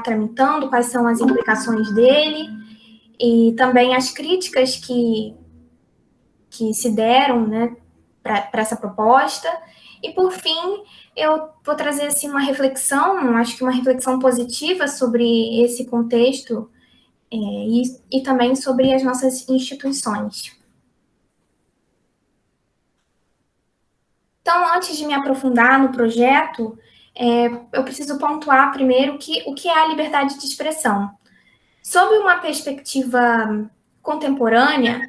tramitando, quais são as implicações dele, e também as críticas que se deram, né, para essa proposta. E, por fim, eu vou trazer assim, uma reflexão, acho que uma reflexão positiva sobre esse contexto e também sobre as nossas instituições. Então, antes de me aprofundar no projeto, eu preciso pontuar primeiro o que é a liberdade de expressão. Sob uma perspectiva contemporânea,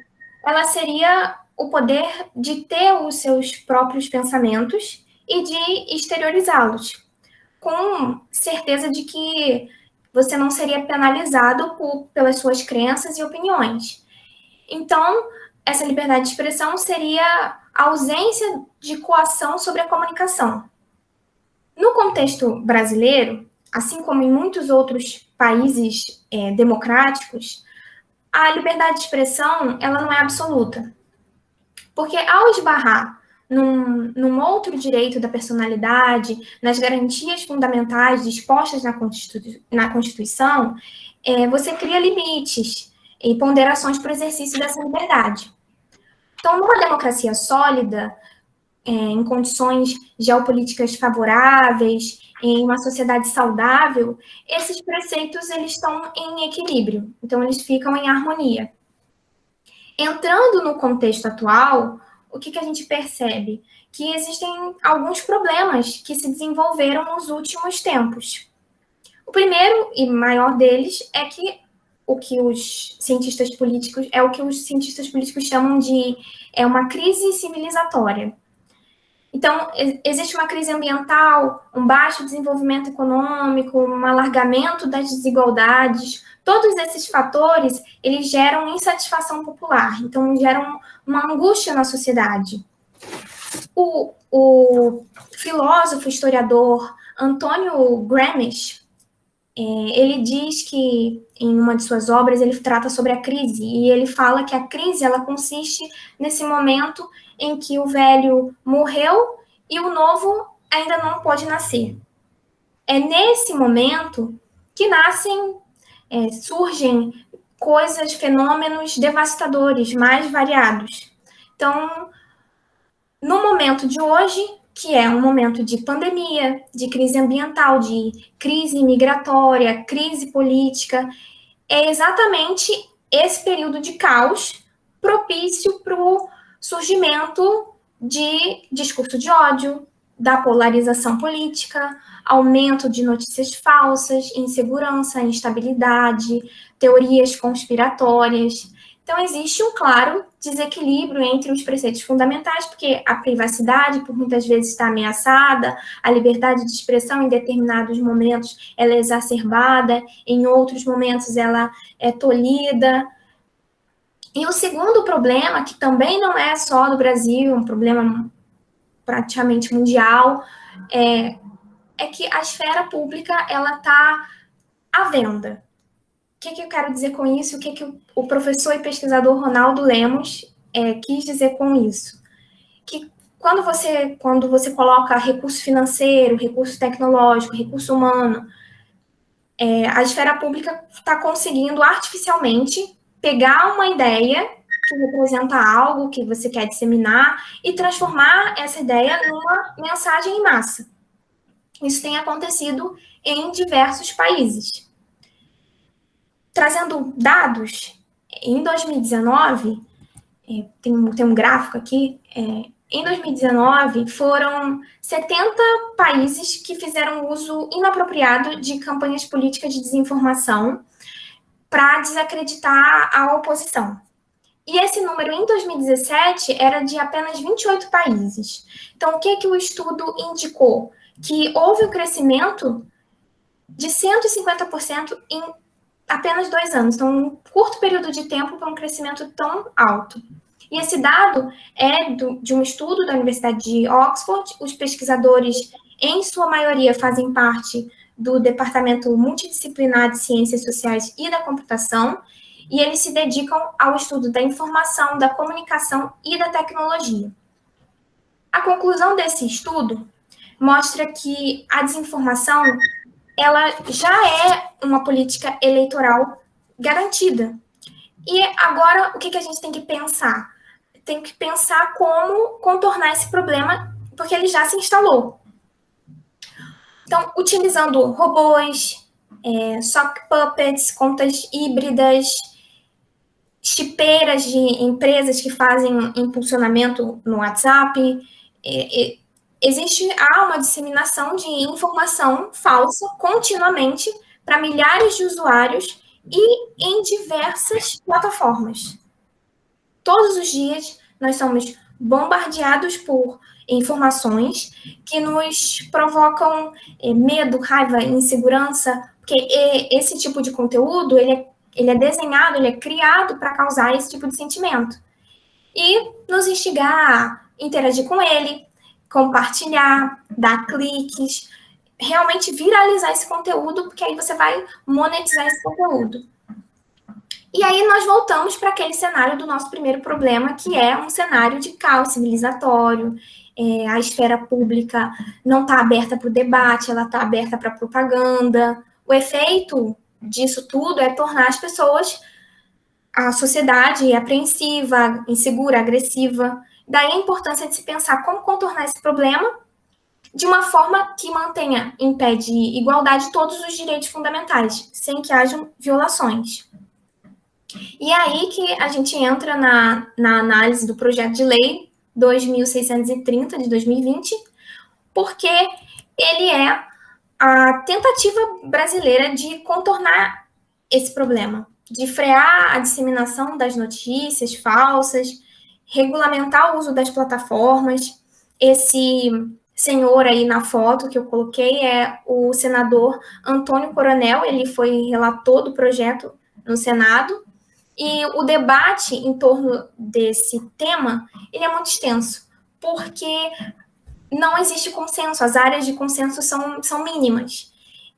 ela seria o poder de ter os seus próprios pensamentos e de exteriorizá-los, com certeza de que você não seria penalizado pelas suas crenças e opiniões. Então, essa liberdade de expressão seria a ausência de coação sobre a comunicação. No contexto brasileiro, assim como em muitos outros países democráticos, a liberdade de expressão ela não é absoluta. Porque ao esbarrar num outro direito da personalidade, nas garantias fundamentais dispostas na Constituição, você cria limites e ponderações para o exercício dessa liberdade. Então, numa democracia sólida, em condições geopolíticas favoráveis, em uma sociedade saudável, esses preceitos eles estão em equilíbrio, então eles ficam em harmonia. Entrando no contexto atual, o que a gente percebe? Que existem alguns problemas que se desenvolveram nos últimos tempos. O primeiro e maior deles é que o que os cientistas políticos chamam de uma crise civilizatória. Então, existe uma crise ambiental, um baixo desenvolvimento econômico, um alargamento das desigualdades. Todos esses fatores, eles geram insatisfação popular, então geram uma angústia na sociedade. O filósofo, historiador Antônio Gramsci, ele diz que, em uma de suas obras, ele trata sobre a crise, e ele fala que a crise ela consiste nesse momento em que o velho morreu e o novo ainda não pode nascer. É nesse momento que surgem coisas, fenômenos devastadores, mais variados. Então, no momento de hoje, que é um momento de pandemia, de crise ambiental, de crise migratória, crise política, é exatamente esse período de caos propício para o surgimento de discurso de ódio, da polarização política, aumento de notícias falsas, insegurança, instabilidade, teorias conspiratórias. Então, existe um claro desequilíbrio entre os preceitos fundamentais, porque a privacidade, por muitas vezes, está ameaçada, a liberdade de expressão, em determinados momentos, ela é exacerbada, em outros momentos, ela é tolhida. E o segundo problema, que também não é só do Brasil, é um problema praticamente mundial, é que a esfera pública ela está à venda. O que eu quero dizer com isso? O que o professor e pesquisador Ronaldo Lemos quis dizer com isso? Que quando você coloca recurso financeiro, recurso tecnológico, recurso humano, a esfera pública está conseguindo artificialmente pegar uma ideia que representa algo que você quer disseminar e transformar essa ideia numa mensagem em massa. Isso tem acontecido em diversos países. Trazendo dados, em 2019, tem um gráfico aqui, em 2019 foram 70 países que fizeram uso inapropriado de campanhas políticas de desinformação para desacreditar a oposição. E esse número, em 2017, era de apenas 28 países. Então, o que o estudo indicou? Que houve um crescimento de 150% em apenas 2 anos. Então, um curto período de tempo para um crescimento tão alto. E esse dado é de um estudo da Universidade de Oxford. Os pesquisadores, em sua maioria, fazem parte do Departamento Multidisciplinar de Ciências Sociais e da Computação, e eles se dedicam ao estudo da informação, da comunicação e da tecnologia. A conclusão desse estudo mostra que a desinformação ela já é uma política eleitoral garantida. E agora, o que a gente tem que pensar? Tem que pensar como contornar esse problema, porque ele já se instalou. Então, utilizando robôs, sock puppets, contas híbridas, chipeiras de empresas que fazem impulsionamento no WhatsApp. Há uma disseminação de informação falsa continuamente para milhares de usuários e em diversas plataformas. Todos os dias nós somos bombardeados por informações que nos provocam medo, raiva, insegurança, porque esse tipo de conteúdo ele é desenhado, ele é criado para causar esse tipo de sentimento. E nos instigar a interagir com ele, compartilhar, dar cliques, realmente viralizar esse conteúdo, porque aí você vai monetizar esse conteúdo. E aí nós voltamos para aquele cenário do nosso primeiro problema, que é um cenário de caos civilizatório. A esfera pública não está aberta para o debate, ela está aberta para a propaganda. O efeito disso tudo é tornar as pessoas, a sociedade apreensiva, insegura, agressiva. Daí a importância de se pensar como contornar esse problema de uma forma que mantenha em pé de igualdade todos os direitos fundamentais, sem que hajam violações. E aí que a gente entra na análise do projeto de lei 2630 de 2020, porque ele é a tentativa brasileira de contornar esse problema, de frear a disseminação das notícias falsas, regulamentar o uso das plataformas. Esse senhor aí na foto que eu coloquei é o senador Antônio Coronel, ele foi relator do projeto no Senado, e o debate em torno desse tema, ele é muito extenso, porque não existe consenso, as áreas de consenso são mínimas.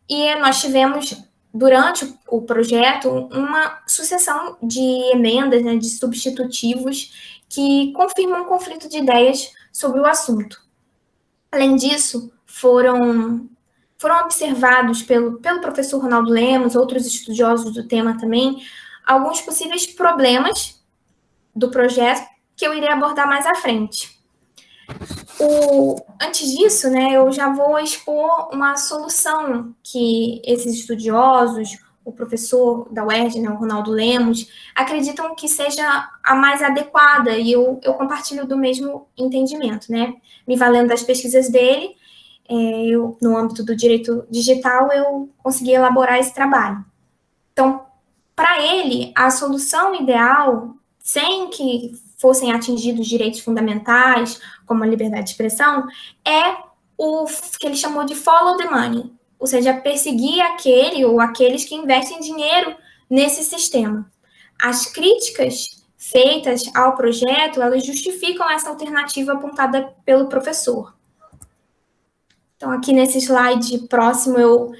E nós tivemos, durante o projeto, uma sucessão de emendas, né, de substitutivos, que confirmam um conflito de ideias sobre o assunto. Além disso, foram observados pelo professor Ronaldo Lemos, outros estudiosos do tema também, alguns possíveis problemas do projeto que eu irei abordar mais à frente. Antes disso, né, eu já vou expor uma solução que esses estudiosos, o professor da UERJ, né, o Ronaldo Lemos, acreditam que seja a mais adequada, e eu compartilho do mesmo entendimento, né? Me valendo das pesquisas dele, no âmbito do direito digital, eu consegui elaborar esse trabalho. Então, para ele, a solução ideal, sem que fossem atingidos direitos fundamentais, como a liberdade de expressão, é o que ele chamou de follow the money, ou seja, perseguir aquele ou aqueles que investem dinheiro nesse sistema. As críticas feitas ao projeto, elas justificam essa alternativa apontada pelo professor. Então, aqui nesse slide próximo, eu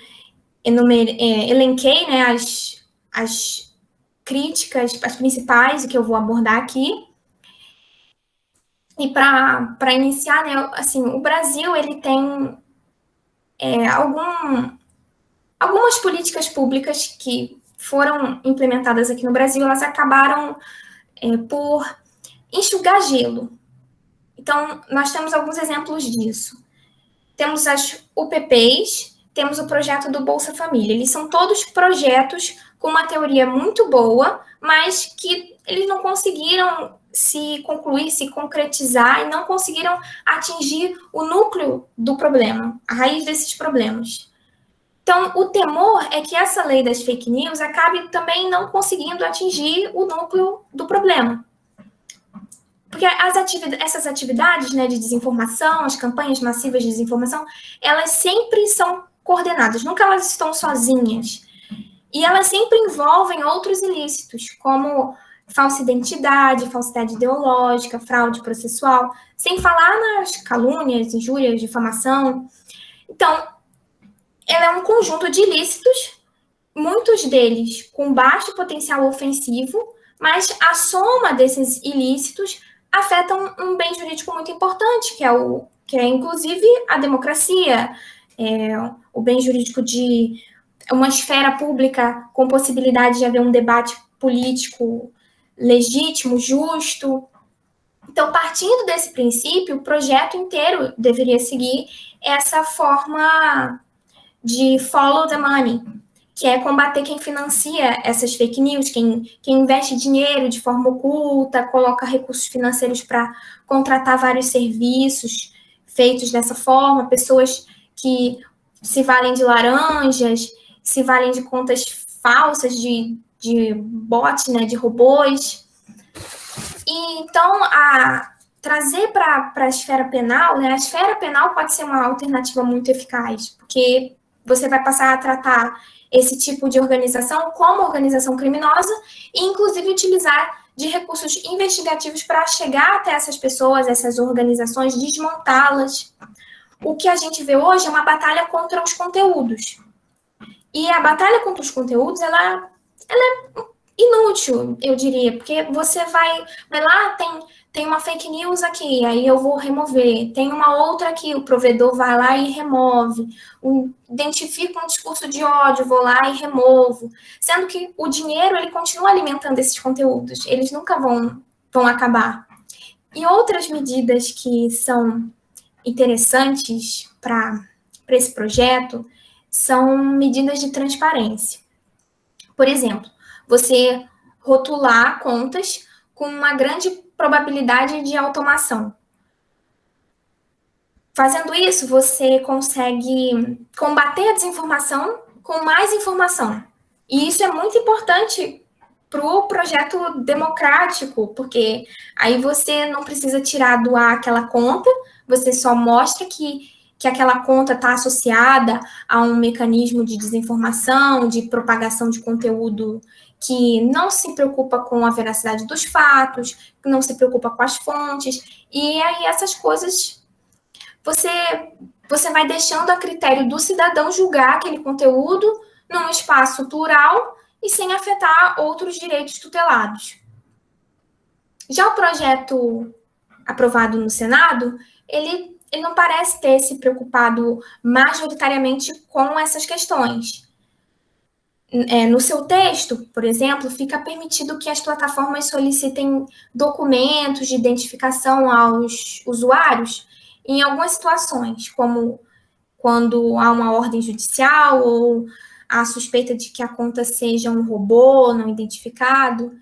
elenquei, né, as críticas, as principais, que eu vou abordar aqui. E para iniciar, né, assim, o Brasil ele tem algumas políticas públicas que foram implementadas aqui no Brasil, elas acabaram por enxugar gelo. Então, nós temos alguns exemplos disso. Temos as UPPs, temos o projeto do Bolsa Família. Eles são todos projetos com uma teoria muito boa, mas que eles não conseguiram se concluir, se concretizar, e não conseguiram atingir o núcleo do problema, a raiz desses problemas. Então, o temor é que essa lei das fake news acabe também não conseguindo atingir o núcleo do problema. Porque essas atividades, né, de desinformação, as campanhas massivas de desinformação, elas sempre são coordenadas, nunca elas estão sozinhas. E elas sempre envolvem outros ilícitos, como falsa identidade, falsidade ideológica, fraude processual, sem falar nas calúnias, injúrias, difamação. Então, ela é um conjunto de ilícitos, muitos deles com baixo potencial ofensivo, mas a soma desses ilícitos afetam um bem jurídico muito importante, que é inclusive a democracia, o bem jurídico de uma esfera pública com possibilidade de haver um debate político legítimo, justo. Então, partindo desse princípio, o projeto inteiro deveria seguir essa forma de follow the money, que é combater quem financia essas fake news, quem investe dinheiro de forma oculta, coloca recursos financeiros para contratar vários serviços feitos dessa forma, pessoas que se valem de laranjas, se valem de contas falsas, de bots, né, de robôs. E, então, trazer para a esfera penal, né, a esfera penal pode ser uma alternativa muito eficaz, porque você vai passar a tratar esse tipo de organização como organização criminosa e, inclusive, utilizar de recursos investigativos para chegar até essas pessoas, essas organizações, desmontá-las. O que a gente vê hoje é uma batalha contra os conteúdos. E a batalha contra os conteúdos, ela é inútil, eu diria, porque você vai lá, tem uma fake news aqui, aí eu vou remover. Tem uma outra aqui, o provedor vai lá e remove. Identifica um discurso de ódio, vou lá e removo. Sendo que o dinheiro, ele continua alimentando esses conteúdos. Eles nunca vão acabar. E outras medidas que são interessantes para esse projeto são medidas de transparência. Por exemplo, você rotular contas com uma grande probabilidade de automação. Fazendo isso, você consegue combater a desinformação com mais informação. E isso é muito importante para o projeto democrático, porque aí você não precisa tirar do ar aquela conta, você só mostra que aquela conta está associada a um mecanismo de desinformação, de propagação de conteúdo que não se preocupa com a veracidade dos fatos, que não se preocupa com as fontes, e aí essas coisas você vai deixando a critério do cidadão julgar aquele conteúdo num espaço plural e sem afetar outros direitos tutelados. Já o projeto aprovado no Senado, ele não parece ter se preocupado majoritariamente com essas questões. No seu texto, por exemplo, fica permitido que as plataformas solicitem documentos de identificação aos usuários em algumas situações, como quando há uma ordem judicial ou a suspeita de que a conta seja um robô não identificado.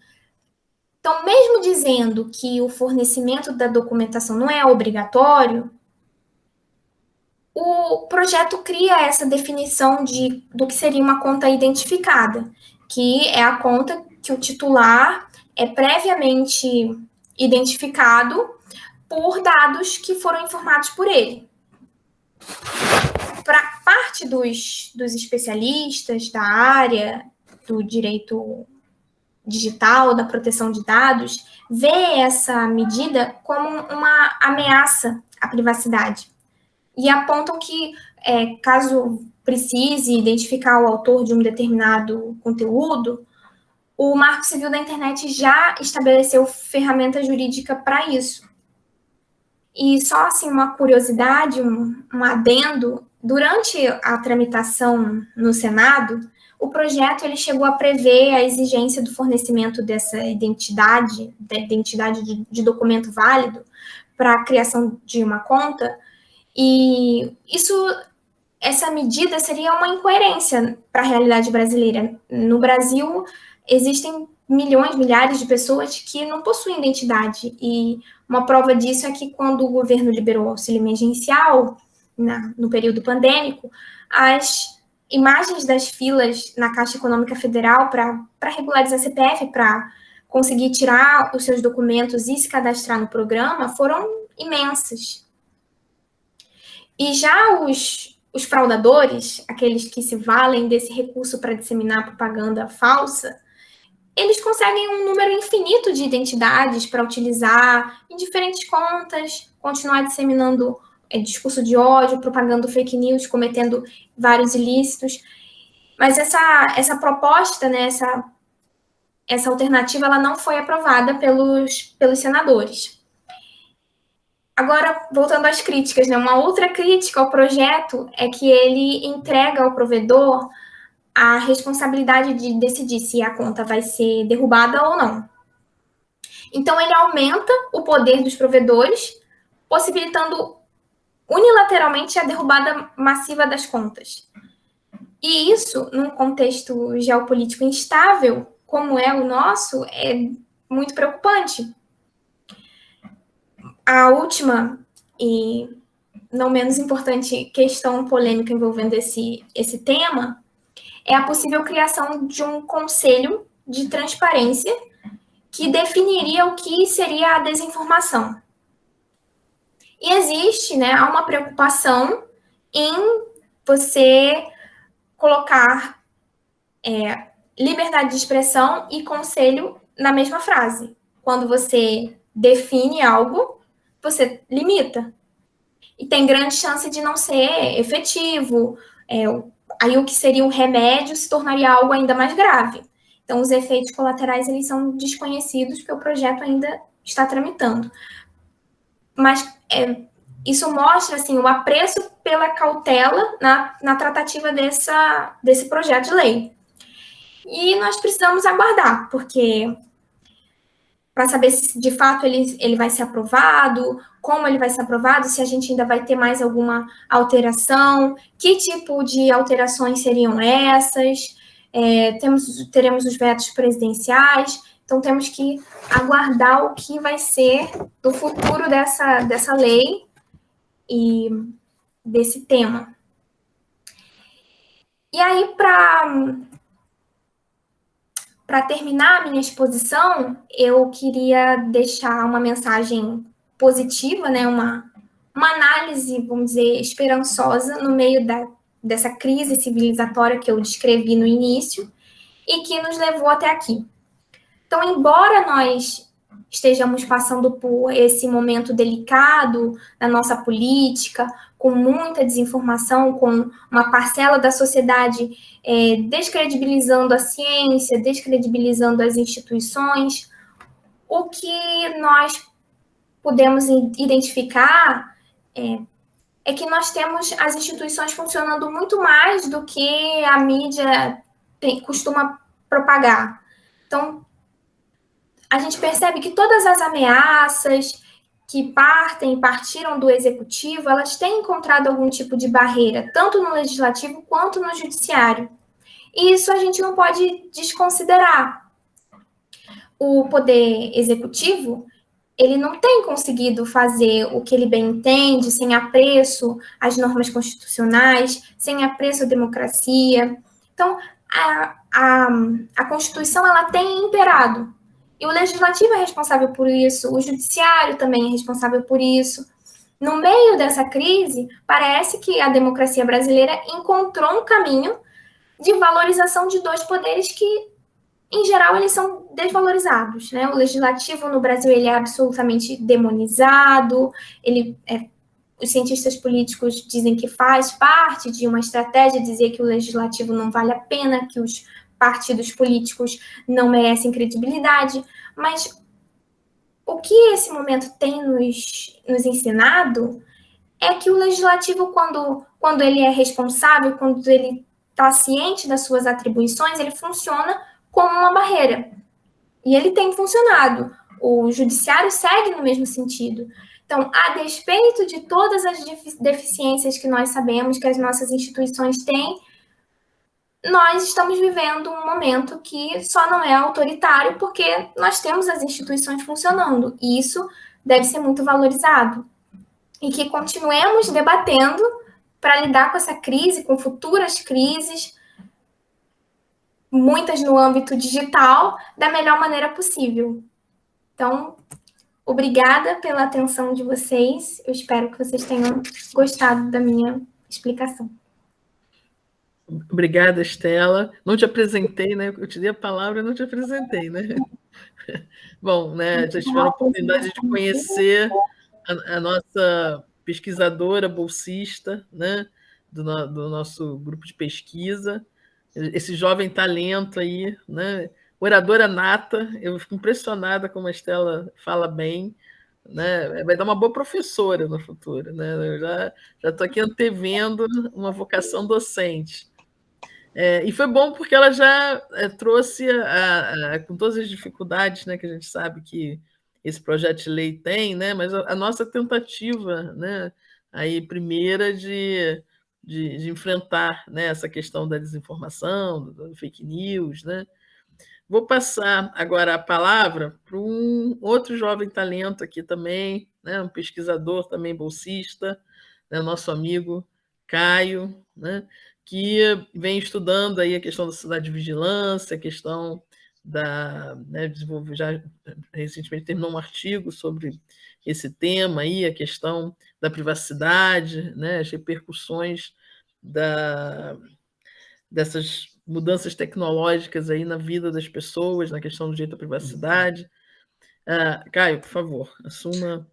Então, mesmo dizendo que o fornecimento da documentação não é obrigatório, o projeto cria essa definição do que seria uma conta identificada, que é a conta que o titular é previamente identificado por dados que foram informados por ele. Para parte dos especialistas da área do direito digital, da proteção de dados, vê essa medida como uma ameaça à privacidade. E apontam que, caso precise identificar o autor de um determinado conteúdo, o Marco Civil da Internet já estabeleceu ferramenta jurídica para isso. E só assim uma curiosidade, um adendo, durante a tramitação no Senado, o projeto ele chegou a prever a exigência do fornecimento dessa identidade, da identidade de documento válido para a criação de uma conta, e essa medida seria uma incoerência para a realidade brasileira. No Brasil, existem milhões, milhares de pessoas que não possuem identidade, e uma prova disso é que quando o governo liberou o auxílio emergencial, no período pandêmico, as imagens das filas na Caixa Econômica Federal para regularizar CPF, para conseguir tirar os seus documentos e se cadastrar no programa, foram imensas. E já os fraudadores, aqueles que se valem desse recurso para disseminar propaganda falsa, eles conseguem um número infinito de identidades para utilizar em diferentes contas, continuar disseminando discurso de ódio, propagando fake news, cometendo vários ilícitos. Mas essa proposta, né, essa alternativa, ela não foi aprovada pelos senadores. Agora, voltando às críticas, né? Uma outra crítica ao projeto é que ele entrega ao provedor a responsabilidade de decidir se a conta vai ser derrubada ou não. Então, ele aumenta o poder dos provedores, possibilitando unilateralmente a derrubada massiva das contas. E isso, num contexto geopolítico instável, como é o nosso, é muito preocupante. A última e não menos importante questão polêmica envolvendo esse tema é a possível criação de um conselho de transparência que definiria o que seria a desinformação. E existe, né, há uma preocupação em você colocar liberdade de expressão e conselho na mesma frase. Quando você define algo, você limita. E tem grande chance de não ser efetivo. Aí o que seria um remédio se tornaria algo ainda mais grave. Então, os efeitos colaterais eles são desconhecidos porque o projeto ainda está tramitando. Mas isso mostra assim, o apreço pela cautela na tratativa desse projeto de lei. E nós precisamos aguardar, porque para saber se de fato ele vai ser aprovado, como ele vai ser aprovado, se a gente ainda vai ter mais alguma alteração, que tipo de alterações seriam essas, teremos os vetos presidenciais, então temos que aguardar o que vai ser do futuro dessa lei e desse tema. E aí, para terminar a minha exposição, eu queria deixar uma mensagem positiva, né? Uma análise, vamos dizer, esperançosa no meio dessa crise civilizatória que eu descrevi no início e que nos levou até aqui. Então, embora nós estejamos passando por esse momento delicado na nossa política, com muita desinformação, com uma parcela da sociedade descredibilizando a ciência, descredibilizando as instituições, o que nós podemos identificar é que nós temos as instituições funcionando muito mais do que a mídia costuma propagar. Então, a gente percebe que todas as ameaças que partiram do executivo, elas têm encontrado algum tipo de barreira, tanto no legislativo quanto no judiciário. E isso a gente não pode desconsiderar. O poder executivo, ele não tem conseguido fazer o que ele bem entende, sem apreço às normas constitucionais, sem apreço à democracia. Então, a Constituição, ela tem imperado. E o legislativo é responsável por isso, o judiciário também é responsável por isso. No meio dessa crise, parece que a democracia brasileira encontrou um caminho de valorização de dois poderes que, em geral, eles são desvalorizados, né? O legislativo no Brasil ele é absolutamente demonizado, os cientistas políticos dizem que faz parte de uma estratégia dizer que o legislativo não vale a pena, que os partidos políticos não merecem credibilidade, mas o que esse momento tem nos ensinado é que o legislativo, quando ele é responsável, quando ele está ciente das suas atribuições, ele funciona como uma barreira. E ele tem funcionado. O judiciário segue no mesmo sentido. Então, a despeito de todas as deficiências que nós sabemos que as nossas instituições têm, nós estamos vivendo um momento que só não é autoritário porque nós temos as instituições funcionando. E isso deve ser muito valorizado. E que continuemos debatendo para lidar com essa crise, com futuras crises, muitas no âmbito digital, da melhor maneira possível. Então, obrigada pela atenção de vocês. Eu espero que vocês tenham gostado da minha explicação. Obrigada, Estela. Não te apresentei, né? Eu te dei a palavra e não te apresentei, né? Bom, né? Já tiveram a oportunidade de conhecer a nossa pesquisadora bolsista, né? Do nosso grupo de pesquisa, esse jovem talento aí, né? Oradora nata. Eu fico impressionada como a Estela fala bem, né? Vai dar uma boa professora no futuro, né? Eu já estou aqui antevendo uma vocação docente. E foi bom porque ela já trouxe, com todas as dificuldades, né, que a gente sabe que esse projeto de lei tem, né, mas a nossa tentativa, né, aí primeira de enfrentar, né, essa questão da desinformação, do fake news, né. Vou passar agora a palavra para um outro jovem talento aqui também, né, um pesquisador também bolsista, né, nosso amigo Caio, né, que vem estudando aí a questão da cidade de vigilância, a questão da, né, desenvolver, já recentemente terminou um artigo sobre esse tema aí, a questão da privacidade, né, as repercussões da, dessas mudanças tecnológicas aí na vida das pessoas, na questão do direito à privacidade. Caio, por favor, assuma.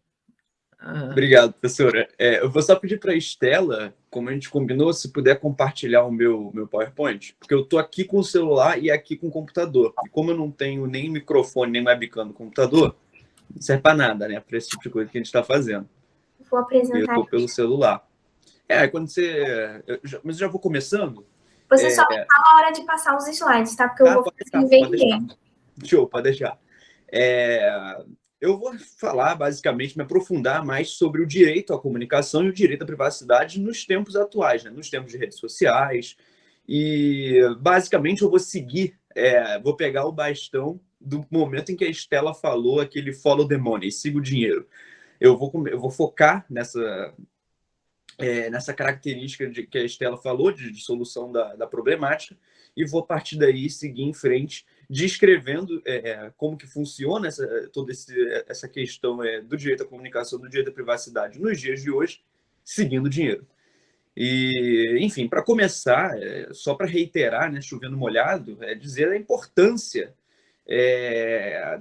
Obrigado, professora. Eu vou só pedir para a Estela, como a gente combinou, se puder compartilhar o meu PowerPoint, porque eu estou aqui com o celular e aqui com o computador. E como eu não tenho nem microfone, nem webcam no computador, não serve para nada, né? Para esse tipo de coisa que a gente está fazendo. Vou apresentar. Eu estou pelo celular. Quando você... Mas eu já vou começando. Você só me fala a hora de passar os slides, tá? Porque eu vou escrever ninguém. Show, pode deixar. Eu vou falar, basicamente, me aprofundar mais sobre o direito à comunicação e o direito à privacidade nos tempos atuais, né? Nos tempos de redes sociais. E, basicamente, eu vou seguir, vou pegar o bastão do momento em que a Estela falou aquele follow the money, siga o dinheiro. Eu vou focar nessa característica que a Estela falou de solução da problemática e vou, a partir daí, seguir em frente, descrevendo como que funciona toda essa questão do direito à comunicação, do direito à privacidade nos dias de hoje, seguindo o dinheiro. E, enfim, para começar, só para reiterar, né, chovendo molhado, dizer a importância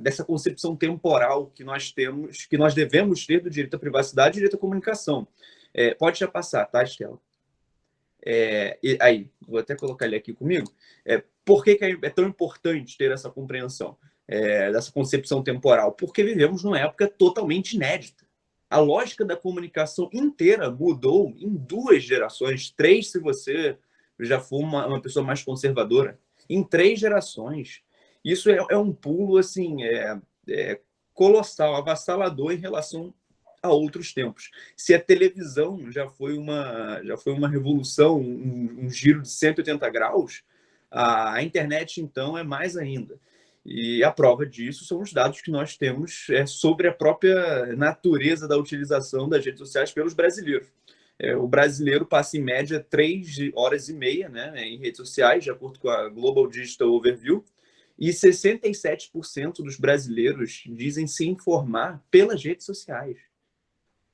dessa concepção temporal que nós temos, que nós devemos ter do direito à privacidade e direito à comunicação. Pode já passar, tá, Estela? Aí, vou até colocar ele aqui comigo. Por que é tão importante ter essa compreensão dessa concepção temporal? Porque vivemos numa época totalmente inédita. A lógica da comunicação inteira mudou em 2 gerações, 3 se você já for uma pessoa mais conservadora, em 3 gerações. Isso é um pulo assim, colossal, avassalador em relação a outros tempos. Se a televisão já foi uma revolução, um giro de 180 graus, a internet, então, é mais ainda. E a prova disso são os dados que nós temos sobre a própria natureza da utilização das redes sociais pelos brasileiros. O brasileiro passa, em média, 3 horas e meia, né, em redes sociais, de acordo com a Global Digital Overview, e 67% dos brasileiros dizem se informar pelas redes sociais.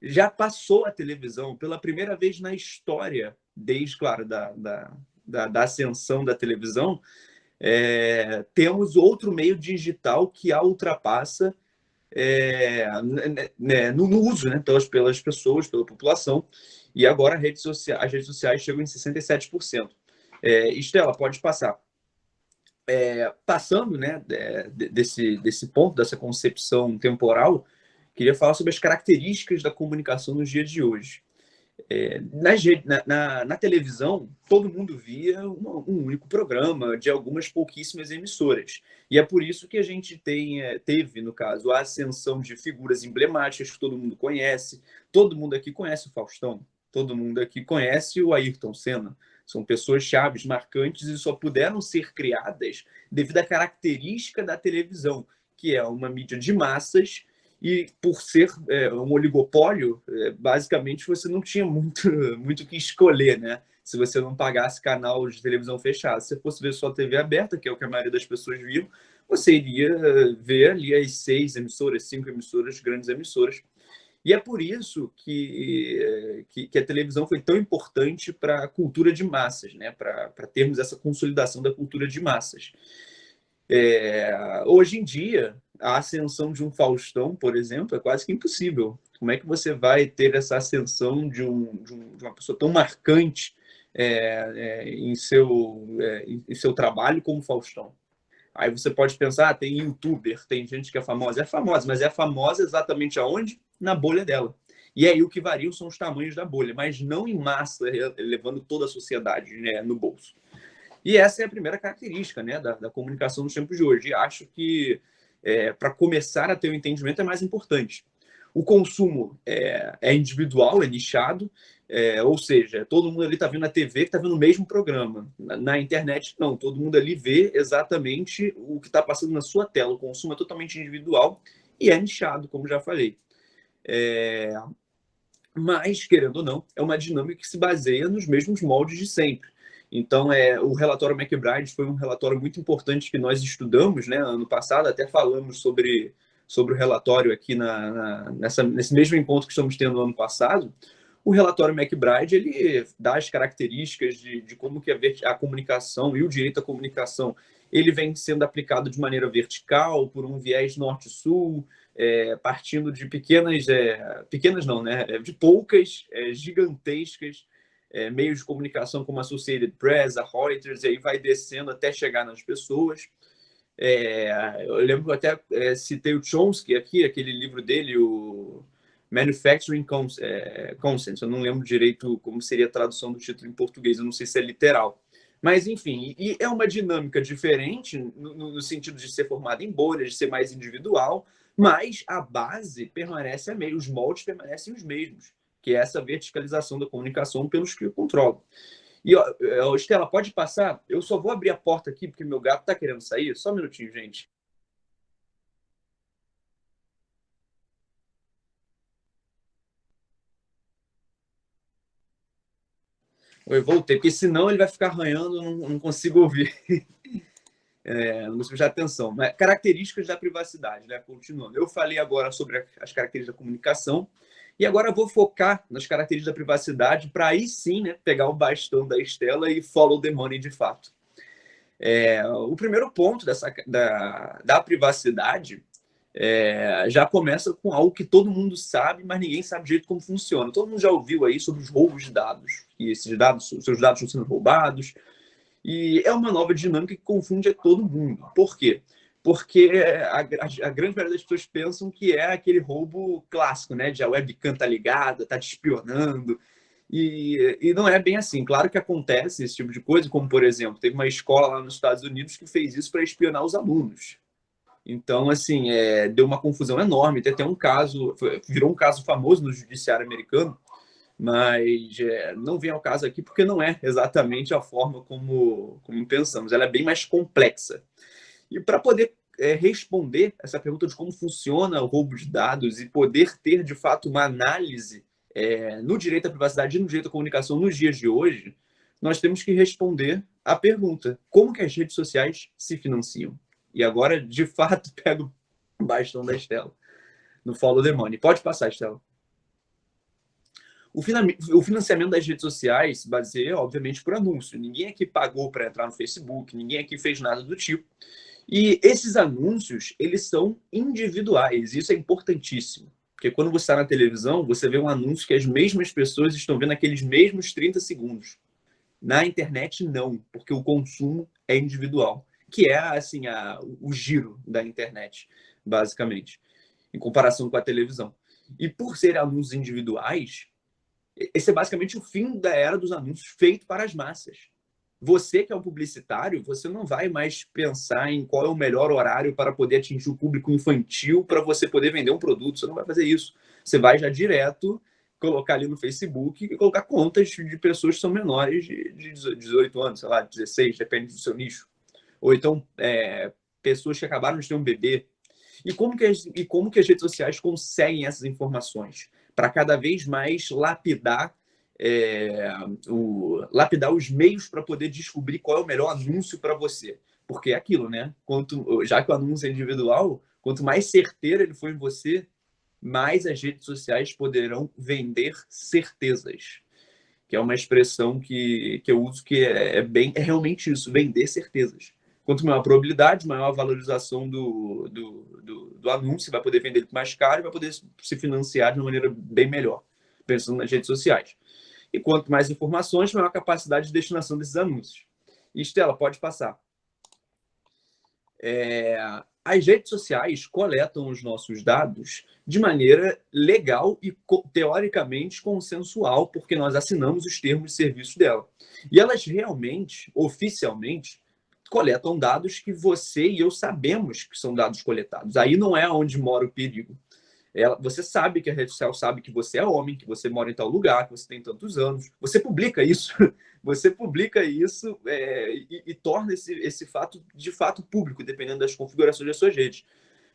Já passou a televisão pela primeira vez na história, desde, claro, da ascensão da televisão, temos outro meio digital que a ultrapassa no uso, né, pelas pessoas, pela população, e agora as redes sociais chegam em 67%. Estela, pode passar. Passando, né, desse ponto, dessa concepção temporal, queria falar sobre as características da comunicação nos dias de hoje. Na televisão, todo mundo via um único programa de algumas pouquíssimas emissoras. E é por isso que a gente teve, no caso, a ascensão de figuras emblemáticas que todo mundo conhece. Todo mundo aqui conhece o Faustão. Todo mundo aqui conhece o Ayrton Senna. São pessoas chaves, marcantes, e só puderam ser criadas devido à característica da televisão, que é uma mídia de massas. E por ser um oligopólio, basicamente você não tinha muito o que escolher, né? Se você não pagasse canal de televisão fechado. Se você fosse ver só a TV aberta, que é o que a maioria das pessoas viam, você iria ver ali as 6 emissoras, 5 emissoras, grandes emissoras. E é por isso que a televisão foi tão importante para a cultura de massas, né? Para termos essa consolidação da cultura de massas. Hoje em dia, a ascensão de um Faustão, por exemplo, é quase que impossível. Como é que você vai ter essa ascensão de uma pessoa tão marcante em seu trabalho como Faustão? Aí você pode pensar, tem youtuber, tem gente que é famosa, mas é famosa exatamente aonde? na bolha dela. E aí o que variam são os tamanhos da bolha, mas não em massa, levando toda a sociedade, né, no bolso. E essa é a primeira característica, né, da comunicação nos tempos de hoje. E acho que, para começar a ter um entendimento, é mais importante. O consumo é individual, é nichado, ou seja, todo mundo ali está vendo a TV que está vendo o mesmo programa. Na internet, não. Todo mundo ali vê exatamente o que está passando na sua tela. O consumo é totalmente individual e é nichado, como já falei. Mas, querendo ou não, é uma dinâmica que se baseia nos mesmos moldes de sempre. Então, o relatório McBride foi um relatório muito importante que nós estudamos, né, ano passado, até falamos sobre o relatório aqui nesse mesmo encontro que estamos tendo no ano passado. O relatório McBride, ele dá as características de como que a comunicação e o direito à comunicação ele vem sendo aplicado de maneira vertical, por um viés norte-sul, partindo de pequenas não, né? De poucas gigantescas meios de comunicação como a Associated Press, a Reuters, e aí vai descendo até chegar nas pessoas. Eu lembro que eu até citei o Chomsky aqui, aquele livro dele, o Manufacturing Consent. Eu não lembro direito como seria a tradução do título em português, eu não sei se é literal. Mas, enfim, e é uma dinâmica diferente no sentido de ser formada em bolhas, de ser mais individual, mas a base permanece a mesma, os moldes permanecem os mesmos, que é essa verticalização da comunicação pelos que controlam. E, Estela, pode passar? Eu só vou abrir a porta aqui, porque meu gato está querendo sair. Só um minutinho, gente. Oi, voltei, porque senão ele vai ficar arranhando, não consigo ouvir. Não consigo prestar atenção. Mas, características da privacidade, né? Continuando. Eu falei agora sobre as características da comunicação, e agora eu vou focar nas características da privacidade para aí sim, né, pegar o bastão da Estela e follow the money de fato. O primeiro ponto da privacidade já começa com algo que todo mundo sabe, mas ninguém sabe direito como funciona. Todo mundo já ouviu aí sobre os roubos de dados, e esses dados, seus dados estão sendo roubados, e é uma nova dinâmica que confunde a todo mundo. Por quê? Porque a grande maioria das pessoas pensam que é aquele roubo clássico, né? De a webcam tá ligada, tá te espionando. E não é bem assim. Claro que acontece esse tipo de coisa, como, por exemplo, teve uma escola lá nos Estados Unidos que fez isso para espionar os alunos. Então, assim, deu uma confusão enorme. Até um caso, virou um caso famoso no judiciário americano, mas não vem ao caso aqui porque não é exatamente a forma como pensamos. Ela é bem mais complexa. E para poder responder essa pergunta de como funciona o roubo de dados e poder ter, de fato, uma análise no direito à privacidade e no direito à comunicação nos dias de hoje, nós temos que responder à pergunta: como que as redes sociais se financiam? E agora, de fato, pego o bastão da Estela no Follow the Money. Pode passar, Estela. O financiamento das redes sociais se baseia, obviamente, por anúncio. Ninguém aqui pagou para entrar no Facebook, ninguém aqui fez nada do tipo. E esses anúncios, eles são individuais. Isso é importantíssimo. Porque quando você está na televisão, você vê um anúncio que as mesmas pessoas estão vendo aqueles mesmos 30 segundos. Na internet, não, porque o consumo é individual, que é assim, o giro da internet, basicamente, em comparação com a televisão. E por ser anúncios individuais, esse é basicamente o fim da era dos anúncios feitos para as massas. Você que é um publicitário, você não vai mais pensar em qual é o melhor horário para poder atingir o público infantil para você poder vender um produto. Você não vai fazer isso. Você vai já direto colocar ali no Facebook e colocar contas de pessoas que são menores de 18 anos, sei lá, 16, depende do seu nicho. Ou então pessoas que acabaram de ter um bebê. E como que as redes sociais conseguem essas informações? Para cada vez mais lapidar os meios para poder descobrir qual é o melhor anúncio para você. Porque é aquilo, né? Já que o anúncio é individual, quanto mais certeiro ele for em você, mais as redes sociais poderão vender certezas. Que é uma expressão que eu uso que é realmente isso, vender certezas. Quanto maior a probabilidade, maior a valorização do anúncio, vai poder vender mais caro e vai poder se financiar de uma maneira bem melhor, pensando nas redes sociais. E quanto mais informações, maior a capacidade de destinação desses anúncios. E, Estela, pode passar. As redes sociais coletam os nossos dados de maneira legal e teoricamente consensual, porque nós assinamos os termos de serviço dela. E elas realmente, oficialmente, coletam dados que você e eu sabemos que são dados coletados. Aí não é onde mora o perigo. Você sabe que a rede social sabe que você é homem, que você mora em tal lugar, que você tem tantos anos. Você publica isso. Você publica isso e torna esse fato de fato público, dependendo das configurações das suas redes.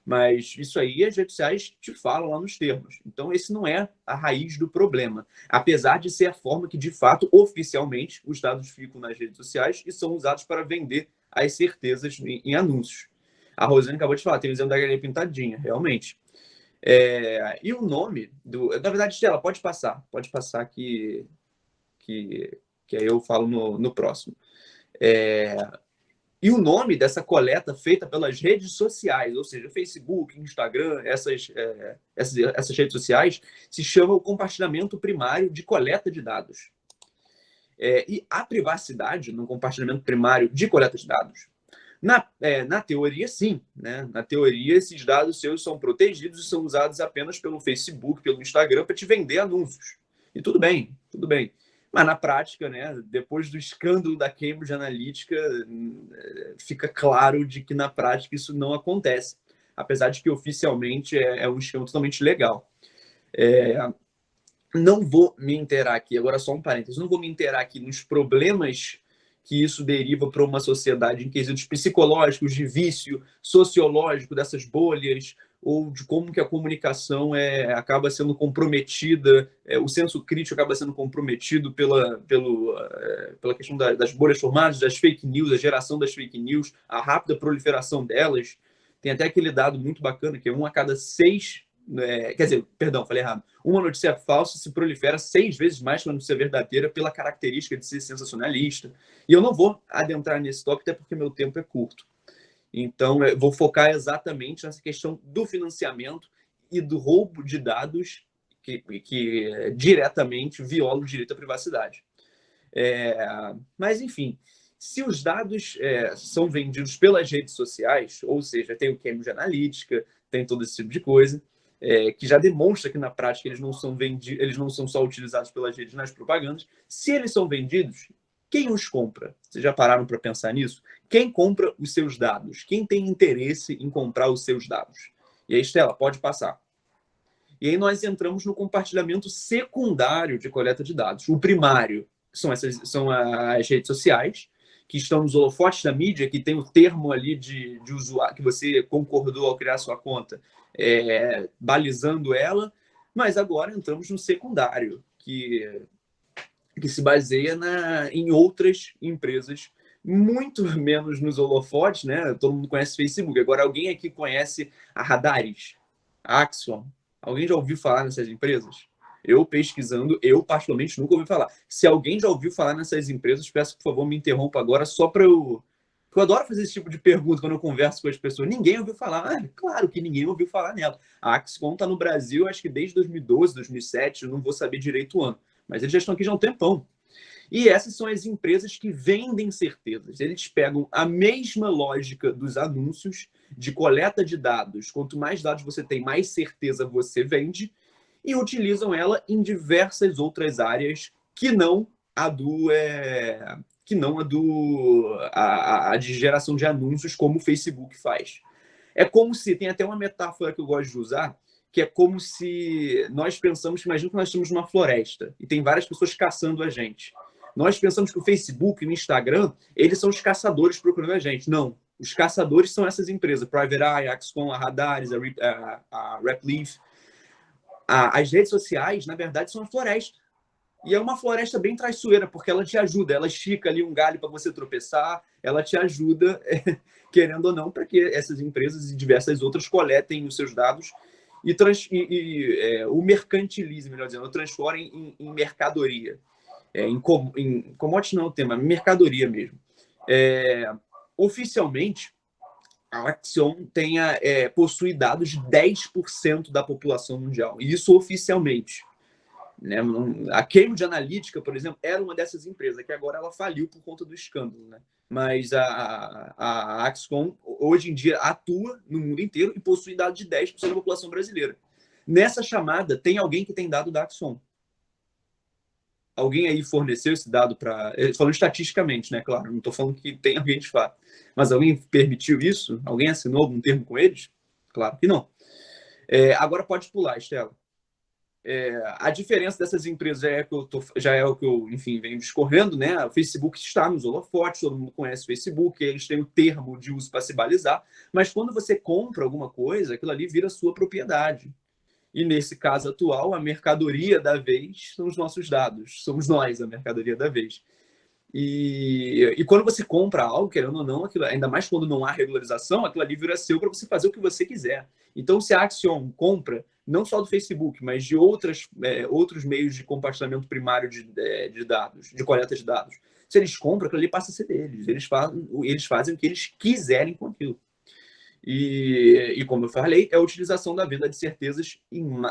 Mas isso aí as redes sociais te falam lá nos termos. Então, esse não é a raiz do problema. Apesar de ser a forma que, de fato, oficialmente, os dados ficam nas redes sociais e são usados para vender as certezas em anúncios. A Rosane acabou de falar, tem o exemplo da galinha pintadinha, realmente. E o nome do... Na verdade, Stella, pode passar que aí eu falo no próximo. E o nome dessa coleta feita pelas redes sociais, ou seja, Facebook, Instagram, essas redes sociais, se chama o compartilhamento primário de coleta de dados. E a privacidade no compartilhamento primário de coleta de dados, na teoria, sim. Né? Na teoria, esses dados seus são protegidos e são usados apenas pelo Facebook, pelo Instagram, para te vender anúncios. E tudo bem, tudo bem. Mas na prática, né, depois do escândalo da Cambridge Analytica, fica claro de que na prática isso não acontece. Apesar de que oficialmente é um esquema totalmente legal. Não vou me inteirar aqui, agora só um parênteses, não vou me inteirar aqui nos problemas que isso deriva para uma sociedade em quesitos psicológicos, de vício, sociológico, dessas bolhas, ou de como que a comunicação acaba sendo comprometida, o senso crítico acaba sendo comprometido pela questão das bolhas formadas, das fake news, a geração das fake news, a rápida proliferação delas. Tem até aquele dado muito bacana, que 1 a cada 6... quer dizer, perdão, falei errado. Uma notícia falsa se prolifera 6 vezes mais que uma notícia verdadeira pela característica de ser sensacionalista. E eu não vou adentrar nesse tópico, até porque meu tempo é curto. Então, eu vou focar exatamente nessa questão do financiamento e do roubo de dados que diretamente viola o direito à privacidade. Mas, enfim, se os dados são vendidos pelas redes sociais, ou seja, tem o Cambridge Analytica, tem todo esse tipo de coisa, que já demonstra que na prática eles não são só utilizados pelas redes nas propagandas. Se eles são vendidos, quem os compra? Vocês já pararam para pensar nisso? Quem compra os seus dados? Quem tem interesse em comprar os seus dados? E aí, Stella, pode passar. E aí nós entramos no compartilhamento secundário de coleta de dados. O primário são as redes sociais, que estão nos holofotes da mídia, que tem o termo ali de usuário, que você concordou ao criar sua conta, balizando ela. Mas agora entramos no secundário, que se baseia em outras empresas, muito menos nos holofotes, né? Todo mundo conhece Facebook. Agora, alguém aqui conhece a Radares, a Axiom? Alguém já ouviu falar nessas empresas? Eu pesquisando, eu particularmente nunca ouvi falar. Se alguém já ouviu falar nessas empresas, peço, por favor, me interrompa agora, só para eu... Porque eu adoro fazer esse tipo de pergunta quando eu converso com as pessoas. Ninguém ouviu falar. Claro que ninguém ouviu falar nela. A Axiom está no Brasil, acho que desde 2012, 2007, eu não vou saber direito o ano. Mas eles já estão aqui já há um tempão. E essas são as empresas que vendem certezas. Eles pegam a mesma lógica dos anúncios de coleta de dados. Quanto mais dados você tem, mais certeza você vende. E utilizam ela em diversas outras áreas que não a de geração de anúncios, como o Facebook faz. É como se, tem até uma metáfora que eu gosto de usar, que é como se nós pensamos, imagina que nós estamos numa floresta e tem várias pessoas caçando a gente. Nós pensamos que o Facebook e o Instagram, eles são os caçadores procurando a gente. Não. Os caçadores são essas empresas, Private Eye, a Axiom, a Radares, a Repleaf. As redes sociais, na verdade, são uma floresta. E é uma floresta bem traiçoeira, porque ela te ajuda, ela estica ali um galho para você tropeçar, ela te ajuda, querendo ou não, para que essas empresas e diversas outras coletem os seus dados e o mercantilismo, melhor dizendo, transformem em mercadoria. Em commodity não é o tema, mercadoria mesmo. Oficialmente, a Axiom possui dados de 10% da população mundial. E isso oficialmente. Né? A Cambridge Analytica, por exemplo, era uma dessas empresas, que agora ela faliu por conta do escândalo. Né? Mas a Axcom, hoje em dia, atua no mundo inteiro e possui dados de 10% da população brasileira. Nessa chamada, tem alguém que tem dado da Axcom. Alguém aí forneceu esse dado para... Falando estatisticamente, né? Claro, não estou falando que tem alguém de fato. Mas alguém permitiu isso? Alguém assinou algum termo com eles? Claro que não. Agora pode pular, Estela. A diferença dessas empresas já é o que eu, enfim, venho discorrendo, né? O Facebook está nos holofotes, todo mundo conhece o Facebook, eles têm o termo de uso para se balizar, mas quando você compra alguma coisa, aquilo ali vira sua propriedade. E nesse caso atual, a mercadoria da vez são os nossos dados, somos nós a mercadoria da vez. E quando você compra algo, querendo ou não, aquilo, ainda mais quando não há regularização, aquilo ali vira seu para você fazer o que você quiser. Então, se a Axiom compra, não só do Facebook, mas de outros meios de compartilhamento primário de dados, de coleta de dados, se eles compram, aquilo ali passa a ser deles. Eles fazem o que eles quiserem com aquilo. E como eu falei, é a utilização da venda de certezas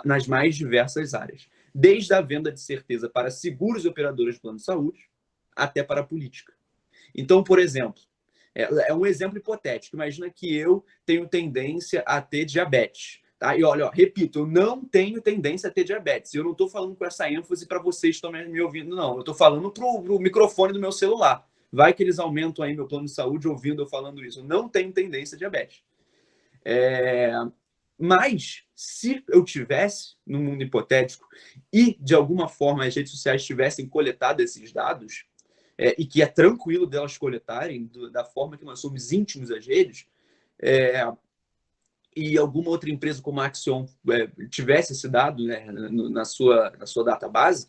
nas mais diversas áreas. Desde a venda de certeza para seguros e operadoras de plano de saúde, até para a política. Então, por exemplo, é um exemplo hipotético. Imagina que eu tenho tendência a ter diabetes. Tá? E olha, repito, eu não tenho tendência a ter diabetes. Eu não estou falando com essa ênfase para vocês que estão me ouvindo, não. Eu estou falando para o microfone do meu celular. Vai que eles aumentam aí meu plano de saúde ouvindo eu falando isso. Eu não tenho tendência a diabetes. Mas, se eu tivesse, no mundo hipotético, e de alguma forma as redes sociais tivessem coletado esses dados, e que é tranquilo delas coletarem, da forma que nós somos íntimos às redes, e alguma outra empresa como a Axiom tivesse esse dado, né, na sua database,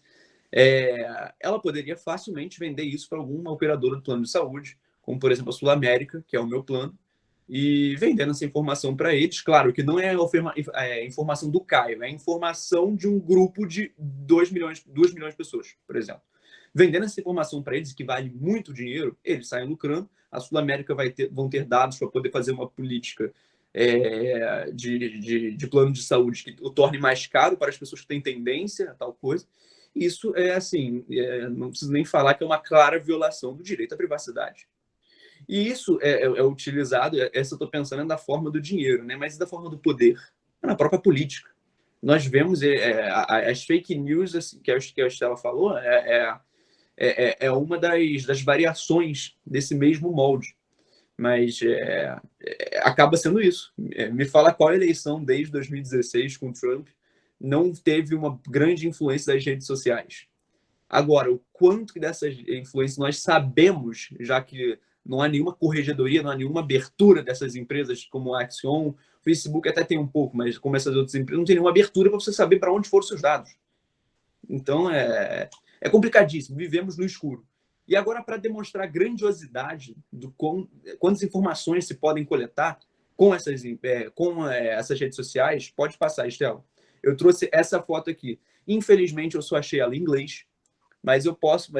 ela poderia facilmente vender isso para alguma operadora do plano de saúde, como, por exemplo, a Sul América, que é o meu plano, e vendendo essa informação para eles. Claro que não é a informação do Caio, é a informação de um grupo de 2 milhões de pessoas, por exemplo. Vendendo essa informação para eles, que vale muito dinheiro, eles saem lucrando. A Sul América vão ter dados para poder fazer uma política de plano de saúde que o torne mais caro para as pessoas que têm tendência a tal coisa. Isso não preciso nem falar que é uma clara violação do direito à privacidade. E isso é utilizado, essa eu estou pensando da forma do dinheiro, né? Mas da forma do poder, na própria política. Nós vemos as fake news, assim, que a Estela falou, é uma das variações desse mesmo molde. Mas acaba sendo isso. Me fala qual eleição desde 2016 com Trump não teve uma grande influência das redes sociais. Agora, o quanto dessas influências nós sabemos, já que não há nenhuma corregedoria, não há nenhuma abertura dessas empresas como a Axiom, o Facebook até tem um pouco, mas como essas outras empresas, não tem nenhuma abertura para você saber para onde foram seus dados. Então, é complicadíssimo, vivemos no escuro. E agora, para demonstrar a grandiosidade do quantas informações se podem coletar com essas redes sociais, pode passar, Estela. Eu trouxe essa foto aqui. Infelizmente, eu só achei ela em inglês, mas eu posso,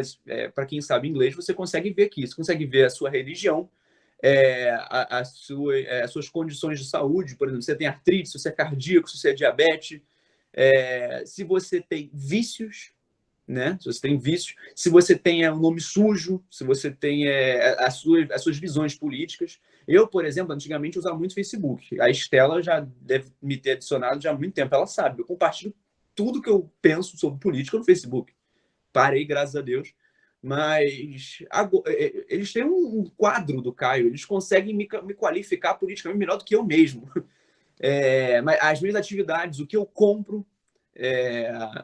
para quem sabe inglês, você consegue ver aqui. Você consegue ver a sua religião, as suas condições de saúde, por exemplo, se você tem artrite, se você é cardíaco, se você é diabetes, se você tem vícios, né? Se você tem vícios, se você tem um nome sujo, se você tem as suas visões políticas. Eu, por exemplo, antigamente usava muito Facebook. A Estela já deve me ter adicionado já há muito tempo. Ela sabe, eu compartilho tudo que eu penso sobre política no Facebook. Parei, graças a Deus. Mas eles têm um quadro do Caio, eles conseguem me qualificar politicamente melhor do que eu mesmo. Mas as minhas atividades, o que eu compro,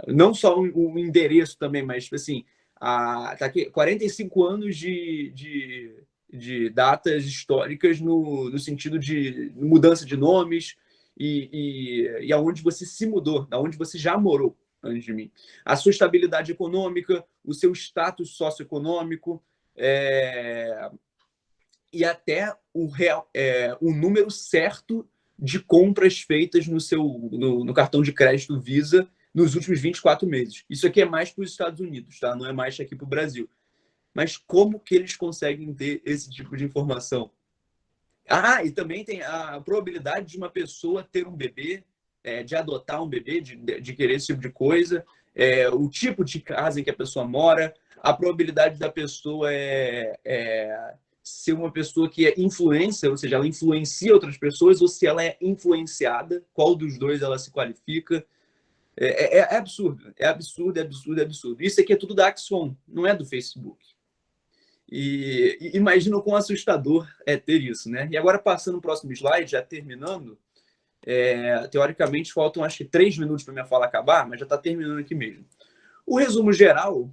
não só o endereço também, mas assim, tá aqui 45 anos de datas históricas no sentido de mudança de nomes e aonde você se mudou, aonde você já morou antes de mim. A sua estabilidade econômica, o seu status socioeconômico, e até o número certo de compras feitas no cartão de crédito Visa nos últimos 24 meses. Isso aqui é mais para os Estados Unidos, tá? Não é mais aqui para o Brasil. Mas como que eles conseguem ter esse tipo de informação? E também tem a probabilidade de uma pessoa ter um bebê, de adotar um bebê, de querer esse tipo de coisa, o tipo de casa em que a pessoa mora, a probabilidade da pessoa ser uma pessoa que é influencer, ou seja, ela influencia outras pessoas, ou se ela é influenciada, qual dos dois ela se qualifica. É absurdo, é absurdo, é absurdo, é absurdo. Isso aqui é tudo da Axiom, não é do Facebook. E imagina o quão assustador é ter isso, né? E agora, passando o próximo slide, já terminando, teoricamente faltam acho que 3 minutos para minha fala acabar, mas já está terminando aqui mesmo. O resumo geral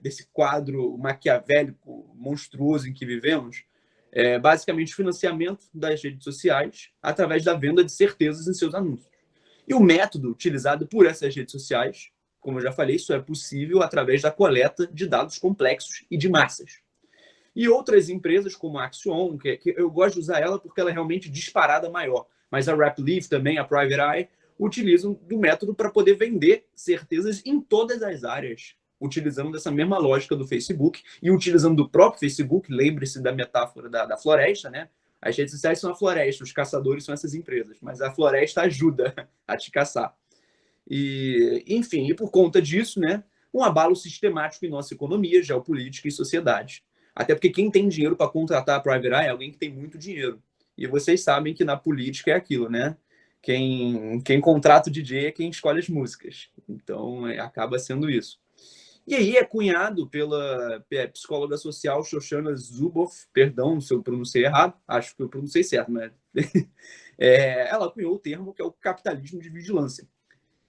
desse quadro maquiavélico, monstruoso em que vivemos, é basicamente o financiamento das redes sociais através da venda de certezas em seus anúncios. E o método utilizado por essas redes sociais, como eu já falei, isso é possível através da coleta de dados complexos e de massas. E outras empresas, como a Axiom, que eu gosto de usar ela porque ela é realmente disparada maior, mas a Rapleaf também, a Private Eye, utilizam do método para poder vender certezas em todas as áreas, utilizando dessa mesma lógica do Facebook e utilizando do próprio Facebook. Lembre-se da metáfora da floresta, né? As redes sociais são a floresta, os caçadores são essas empresas, mas a floresta ajuda a te caçar. E, enfim, e por conta disso, né, um abalo sistemático em nossa economia, geopolítica e sociedade. Até porque quem tem dinheiro para contratar a Private Eye é alguém que tem muito dinheiro. E vocês sabem que na política é aquilo, né? Quem contrata o DJ é quem escolhe as músicas. Então, acaba sendo isso. E aí é cunhado pela psicóloga social Shoshana Zuboff, perdão se eu pronunciei errado, acho que eu pronunciei certo, mas ela cunhou o termo que é o capitalismo de vigilância,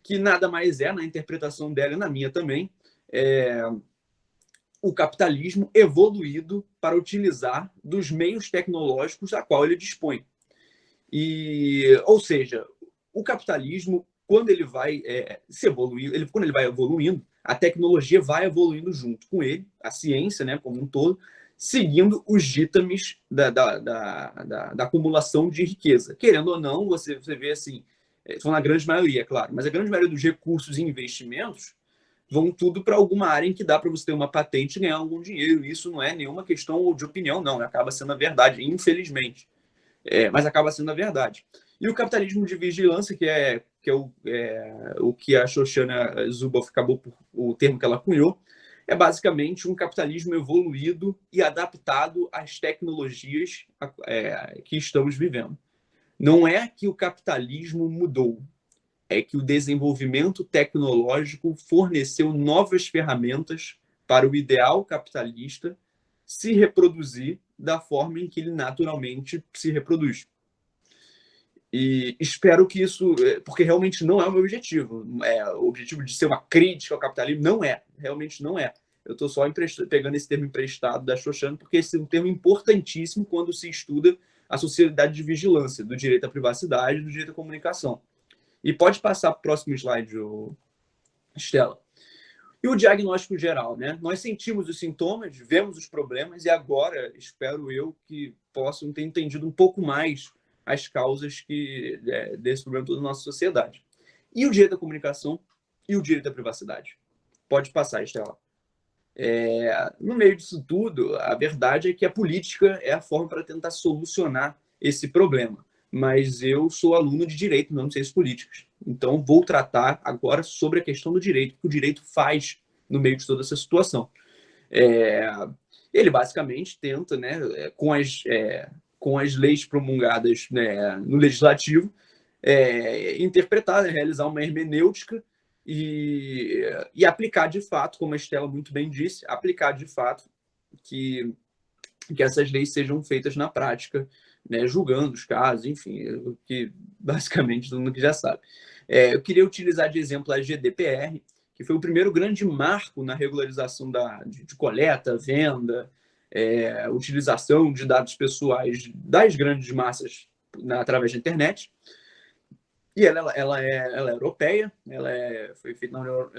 que nada mais é, na interpretação dela e na minha também, o capitalismo evoluído para utilizar dos meios tecnológicos a qual ele dispõe. Ou seja, o capitalismo, quando ele vai se evoluir, quando ele vai evoluindo, a tecnologia vai evoluindo junto com ele, a ciência, né, como um todo, seguindo os ditames da acumulação de riqueza. Querendo ou não, você vê assim, na grande maioria, é claro, mas a grande maioria dos recursos e investimentos vão tudo para alguma área em que dá para você ter uma patente e ganhar algum dinheiro. Isso não é nenhuma questão de opinião, não. Acaba sendo a verdade, infelizmente. Mas acaba sendo a verdade. E o capitalismo de vigilância, que é o que a Shoshana Zuboff acabou por o termo que ela cunhou, é basicamente um capitalismo evoluído e adaptado às tecnologias que estamos vivendo. Não é que o capitalismo mudou, é que o desenvolvimento tecnológico forneceu novas ferramentas para o ideal capitalista se reproduzir da forma em que ele naturalmente se reproduz. E espero que isso, porque realmente não é o meu objetivo, o objetivo de ser uma crítica ao capitalismo, realmente não é. Eu estou só pegando esse termo emprestado da Shoshana, porque esse é um termo importantíssimo quando se estuda a sociedade de vigilância, do direito à privacidade, do direito à comunicação. E pode passar para o próximo slide, Estela. E o diagnóstico geral, né? Nós sentimos os sintomas, vemos os problemas e agora espero eu que possam ter entendido um pouco mais as causas desse problema toda a nossa sociedade. E o direito à comunicação e o direito à privacidade. Pode passar, Estela. No meio disso tudo, a verdade é que a política é a forma para tentar solucionar esse problema. Mas eu sou aluno de direito, não de ciências políticas. Então, vou tratar agora sobre a questão do direito, que o direito faz no meio de toda essa situação. Ele basicamente tenta, né, com as leis promulgadas, né, no legislativo, interpretar, né, realizar uma hermenêutica e aplicar de fato, como a Estela muito bem disse, aplicar de fato que essas leis sejam feitas na prática, né, julgando os casos, enfim, o que basicamente todo mundo que já sabe. Eu queria utilizar de exemplo a GDPR, que foi o primeiro grande marco na regularização de coleta, venda, utilização de dados pessoais das grandes massas através da internet. E ela é europeia,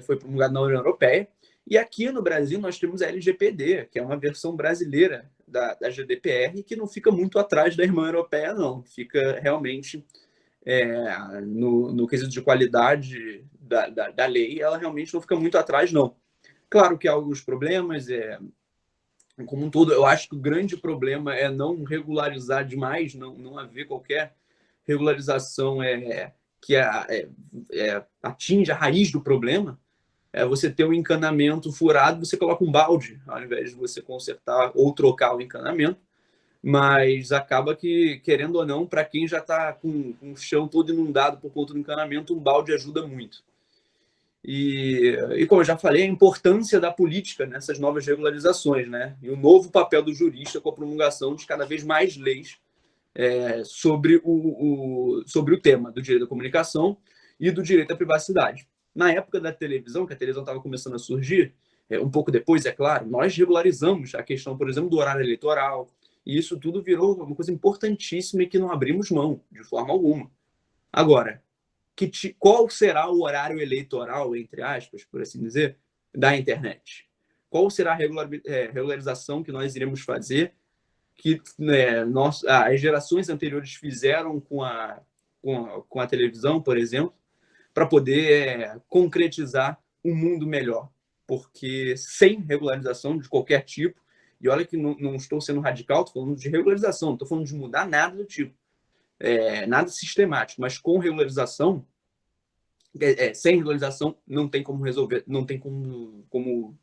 foi promulgada na União Europeia. E aqui no Brasil nós temos a LGPD, que é uma versão brasileira da GDPR, que não fica muito atrás da irmã europeia, não. Fica realmente no quesito de qualidade da lei, ela realmente não fica muito atrás, não. Claro que há alguns problemas, como um todo, eu acho que o grande problema é não regularizar demais, não haver qualquer regularização que atinja a raiz do problema, você ter um encanamento furado, você coloca um balde, ao invés de você consertar ou trocar o encanamento. Mas acaba que, querendo ou não, para quem já está com o chão todo inundado por conta do encanamento, um balde ajuda muito. E como eu já falei, a importância da política nessas novas regularizações, né? E o novo papel do jurista com a promulgação de cada vez mais leis sobre o tema do direito à comunicação e do direito à privacidade. Na época da televisão, que a televisão estava começando a surgir, um pouco depois, é claro, nós regularizamos a questão, por exemplo, do horário eleitoral, e isso tudo virou uma coisa importantíssima e que não abrimos mão, de forma alguma. Agora, qual será o horário eleitoral, entre aspas, por assim dizer, da internet? Qual será a regularização que nós iremos fazer que as gerações anteriores fizeram com a televisão, por exemplo, para poder concretizar um mundo melhor? Porque sem regularização de qualquer tipo, e olha que não estou sendo radical, estou falando de regularização, não estou falando de mudar nada do tipo, nada sistemático, mas com regularização, sem regularização, não tem como resolver, não tem como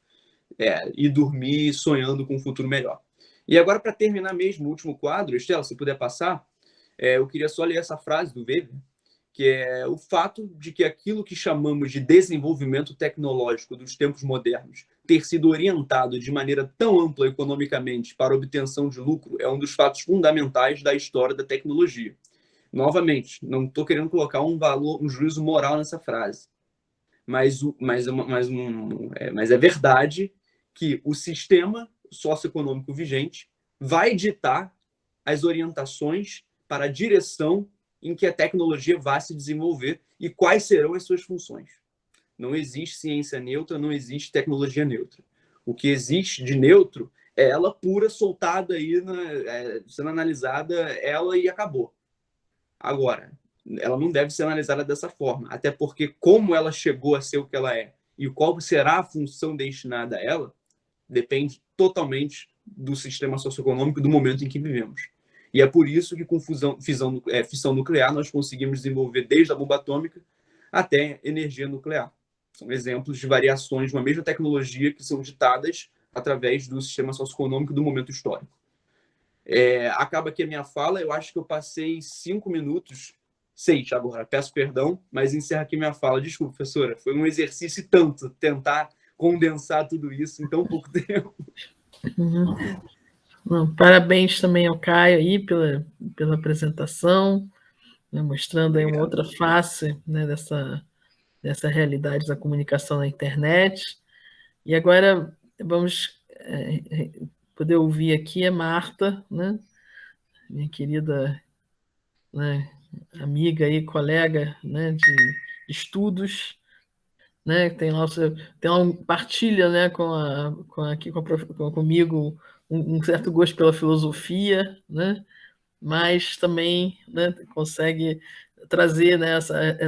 ir dormir sonhando com um futuro melhor. E agora, para terminar mesmo o último quadro, Estela, se puder passar, eu queria só ler essa frase do Weber, que é o fato de que aquilo que chamamos de desenvolvimento tecnológico dos tempos modernos ter sido orientado de maneira tão ampla economicamente para a obtenção de lucro é um dos fatos fundamentais da história da tecnologia. Novamente, não estou querendo colocar um juízo moral nessa frase, mas é verdade que o sistema socioeconômico vigente vai ditar as orientações para a direção em que a tecnologia vai se desenvolver e quais serão as suas funções. Não existe ciência neutra, não existe tecnologia neutra. O que existe de neutro é ela pura, soltada aí, sendo analisada, ela e acabou. Agora, ela não deve ser analisada dessa forma, até porque como ela chegou a ser o que ela é e qual será a função destinada a ela, depende totalmente do sistema socioeconômico e do momento em que vivemos. E é por isso que com fissão nuclear nós conseguimos desenvolver desde a bomba atômica até energia nuclear. São exemplos de variações de uma mesma tecnologia que são ditadas através do sistema socioeconômico do momento histórico. Acaba aqui a minha fala, eu acho que eu passei 5 minutos, 6 agora, peço perdão, mas encerro aqui minha fala. Desculpa, professora, foi um exercício tanto tentar condensar tudo isso em tão pouco tempo. Parabéns também ao Caio aí pela apresentação, né, mostrando aí uma outra face, né, dessa realidade da comunicação na internet. E agora vamos poder ouvir aqui a Marta, né, minha querida, né, amiga e colega, né, de estudos, né, tem lá partilha, né, comigo um certo gosto pela filosofia, né, mas também, né, consegue trazer, né,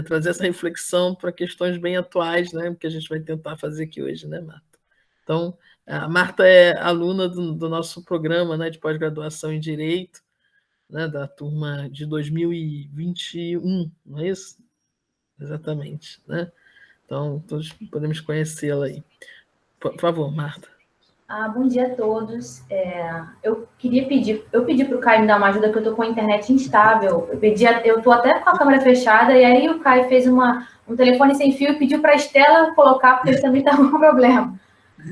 trazer essa reflexão para questões bem atuais, né, que a gente vai tentar fazer aqui hoje, né, Marta? Então, a Marta é aluna do nosso programa, né, de pós-graduação em Direito, né, da turma de 2021, não é isso? Exatamente, né? Então, todos podemos conhecê-la aí. Por favor, Marta. Bom dia a todos. Eu pedi para o Caio me dar uma ajuda, porque eu estou com a internet instável. Eu estou até com a câmera fechada, e aí o Caio fez um telefone sem fio e pediu para a Estela colocar, porque ele também está com problema.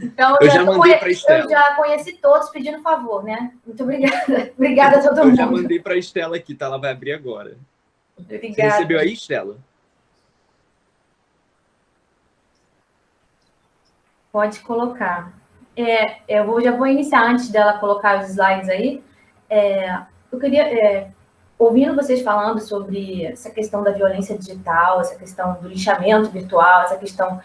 Então, eu já mandei para a Estela. Eu já conheci todos pedindo favor, né? Muito obrigada. Obrigada a todo mundo. Eu já mandei para a Estela aqui, tá? Ela vai abrir agora. Obrigada. Você recebeu aí, Estela? Pode colocar. Já vou iniciar antes dela colocar os slides aí. Eu queria, ouvindo vocês falando sobre essa questão da violência digital, essa questão do lixamento virtual, essa questão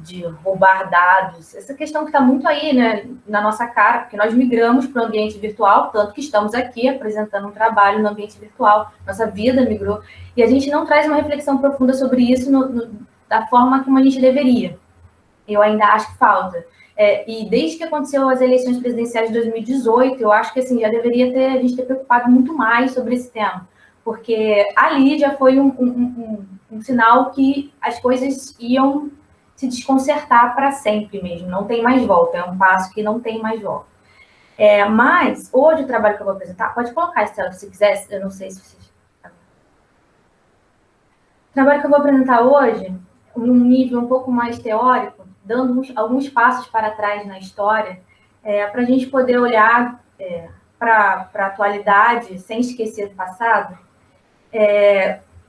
de roubar dados, essa questão que está muito aí, né, na nossa cara, porque nós migramos para o ambiente virtual, tanto que estamos aqui apresentando um trabalho no ambiente virtual, nossa vida migrou, e a gente não traz uma reflexão profunda sobre isso da forma como a gente deveria. Eu ainda acho que falta. E desde que aconteceu as eleições presidenciais de 2018, eu acho que assim, já deveria a gente ter preocupado muito mais sobre esse tema, porque ali já foi um sinal que as coisas iam se desconcertar para sempre mesmo, não tem mais volta, é um passo que não tem mais volta. Mas, hoje, o trabalho que eu vou apresentar, pode colocar, Estela, se quiser, eu não sei se vocês... O trabalho que eu vou apresentar hoje, num nível um pouco mais teórico, dando alguns passos para trás na história, para a gente poder olhar para a atualidade, sem esquecer do passado,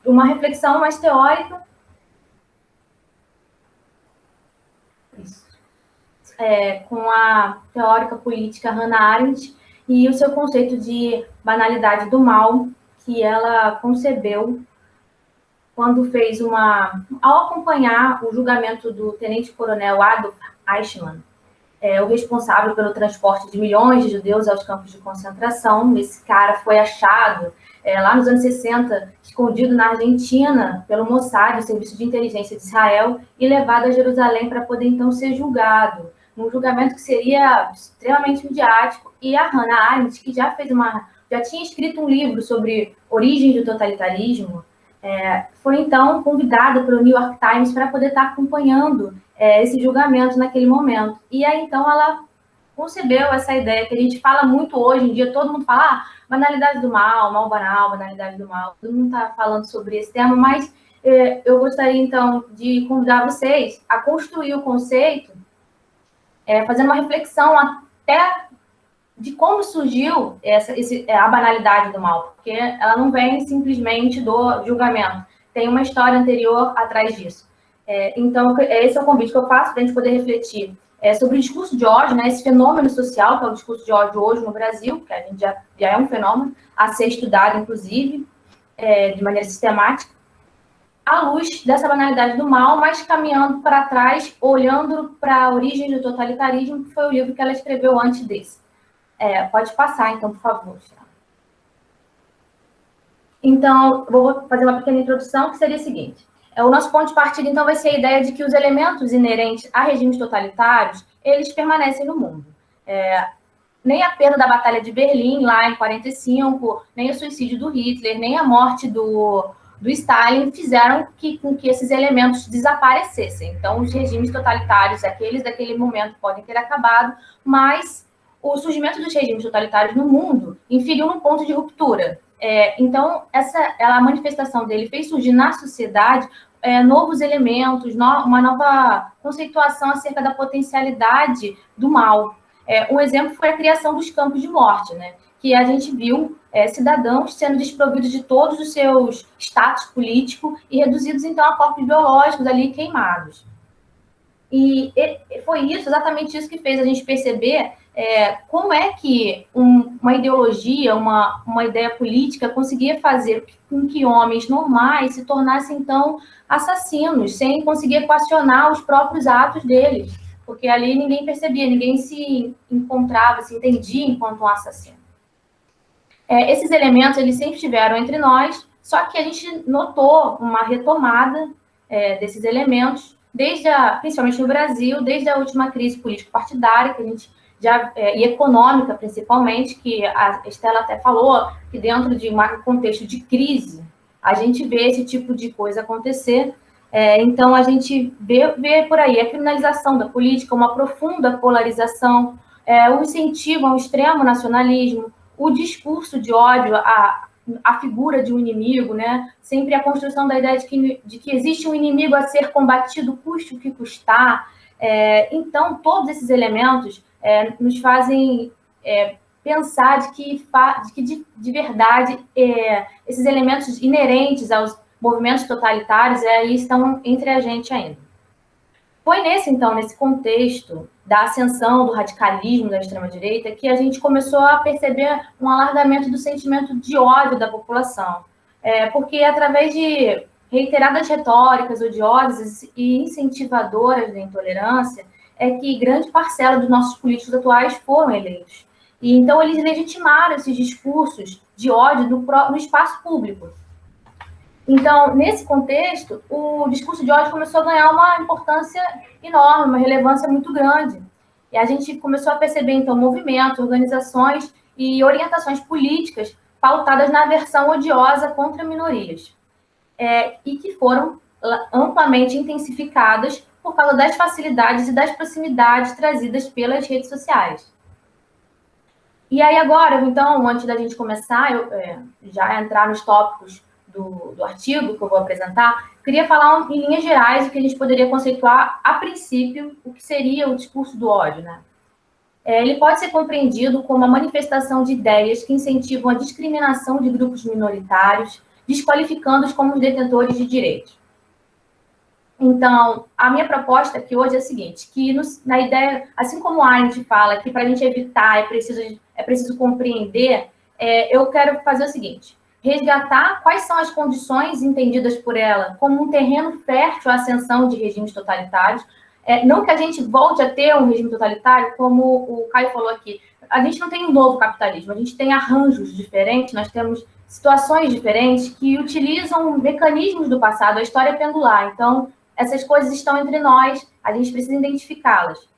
uma reflexão mais teórica. Isso. Com a teórica política Hannah Arendt e o seu conceito de banalidade do mal, que ela concebeu quando fez ao acompanhar o julgamento do tenente-coronel Adolf Eichmann, o responsável pelo transporte de milhões de judeus aos campos de concentração. Esse cara foi achado lá nos anos 60, escondido na Argentina pelo Mossad, o Serviço de Inteligência de Israel, e levado a Jerusalém para poder então ser julgado, num julgamento que seria extremamente midiático. E a Hannah Arendt, que já tinha escrito um livro sobre origens do totalitarismo, foi então convidada pelo New York Times para poder estar acompanhando esse julgamento naquele momento. E aí, então, ela concebeu essa ideia que a gente fala muito hoje em dia, todo mundo fala banalidade do mal, mal banal, banalidade do mal, todo mundo está falando sobre esse tema, mas eu gostaria, então, de convidar vocês a construir o conceito, fazendo uma reflexão até de como surgiu a banalidade do mal, porque ela não vem simplesmente do julgamento, tem uma história anterior atrás disso. Então, esse é o convite que eu faço para a gente poder refletir sobre o discurso de ódio, né, esse fenômeno social que é o discurso de ódio hoje no Brasil, que a gente já é um fenômeno a ser estudado, inclusive, de maneira sistemática, à luz dessa banalidade do mal, mas caminhando para trás, olhando para a origem do totalitarismo, que foi o livro que ela escreveu antes desse. Pode passar, então, por favor. Então, vou fazer uma pequena introdução, que seria a seguinte. O nosso ponto de partida, então, vai ser a ideia de que os elementos inerentes a regimes totalitários, eles permanecem no mundo. Nem a perda da Batalha de Berlim, lá em 1945, nem o suicídio do Hitler, nem a morte do Stalin fizeram com que esses elementos desaparecessem. Então, os regimes totalitários, aqueles daquele momento, podem ter acabado, mas o surgimento dos regimes totalitários no mundo inferiu num ponto de ruptura. Então, a manifestação dele fez surgir na sociedade novos elementos, uma nova conceituação acerca da potencialidade do mal. Um exemplo foi a criação dos campos de morte, né? Que a gente viu cidadãos sendo desprovidos de todos os seus status político e reduzidos, então, a corpos biológicos ali queimados. E foi exatamente isso que fez a gente perceber como é que uma ideologia, uma ideia política conseguia fazer com que homens normais se tornassem, então, assassinos, sem conseguir equacionar os próprios atos deles, porque ali ninguém percebia, ninguém se encontrava, se entendia enquanto um assassino. Esses elementos, eles sempre estiveram entre nós, só que a gente notou uma retomada desses elementos, principalmente no Brasil, desde a última crise político-partidária, que a gente e econômica, principalmente, que a Estela até falou, que dentro de um contexto de crise, a gente vê esse tipo de coisa acontecer. Então, a gente vê por aí a criminalização da política, uma profunda polarização, o incentivo ao extremo nacionalismo, o discurso de ódio, a figura de um inimigo, né? Sempre a construção da ideia de que existe um inimigo a ser combatido, custe o que custar. Então, todos esses elementos nos fazem pensar de que de verdade, esses elementos inerentes aos movimentos totalitários aí estão entre a gente ainda. Foi nesse contexto da ascensão do radicalismo da extrema-direita que a gente começou a perceber um alargamento do sentimento de ódio da população. Porque através de reiteradas retóricas odiosas e incentivadoras da intolerância, que grande parcela dos nossos políticos atuais foram eleitos. E então eles legitimaram esses discursos de ódio no espaço público. Então, nesse contexto, o discurso de ódio começou a ganhar uma importância enorme, uma relevância muito grande. E a gente começou a perceber, então, movimentos, organizações e orientações políticas pautadas na aversão odiosa contra minorias. E que foram amplamente intensificadas por causa das facilidades e das proximidades trazidas pelas redes sociais. E aí agora, então, antes da gente começar, já entrar nos tópicos do artigo que eu vou apresentar, queria falar em linhas gerais o que a gente poderia conceituar, a princípio, o que seria o discurso do ódio, né? Ele pode ser compreendido como uma manifestação de ideias que incentivam a discriminação de grupos minoritários, desqualificando-os como os detentores de direitos. Então, a minha proposta aqui hoje é a seguinte, que na ideia, assim como a Arendt fala que para a gente evitar é preciso compreender, eu quero fazer o seguinte, resgatar quais são as condições entendidas por ela como um terreno fértil à ascensão de regimes totalitários, não que a gente volte a ter um regime totalitário, como o Caio falou aqui, a gente não tem um novo capitalismo, a gente tem arranjos diferentes, nós temos situações diferentes que utilizam mecanismos do passado, a história é pendular, então essas coisas estão entre nós, a gente precisa identificá-las.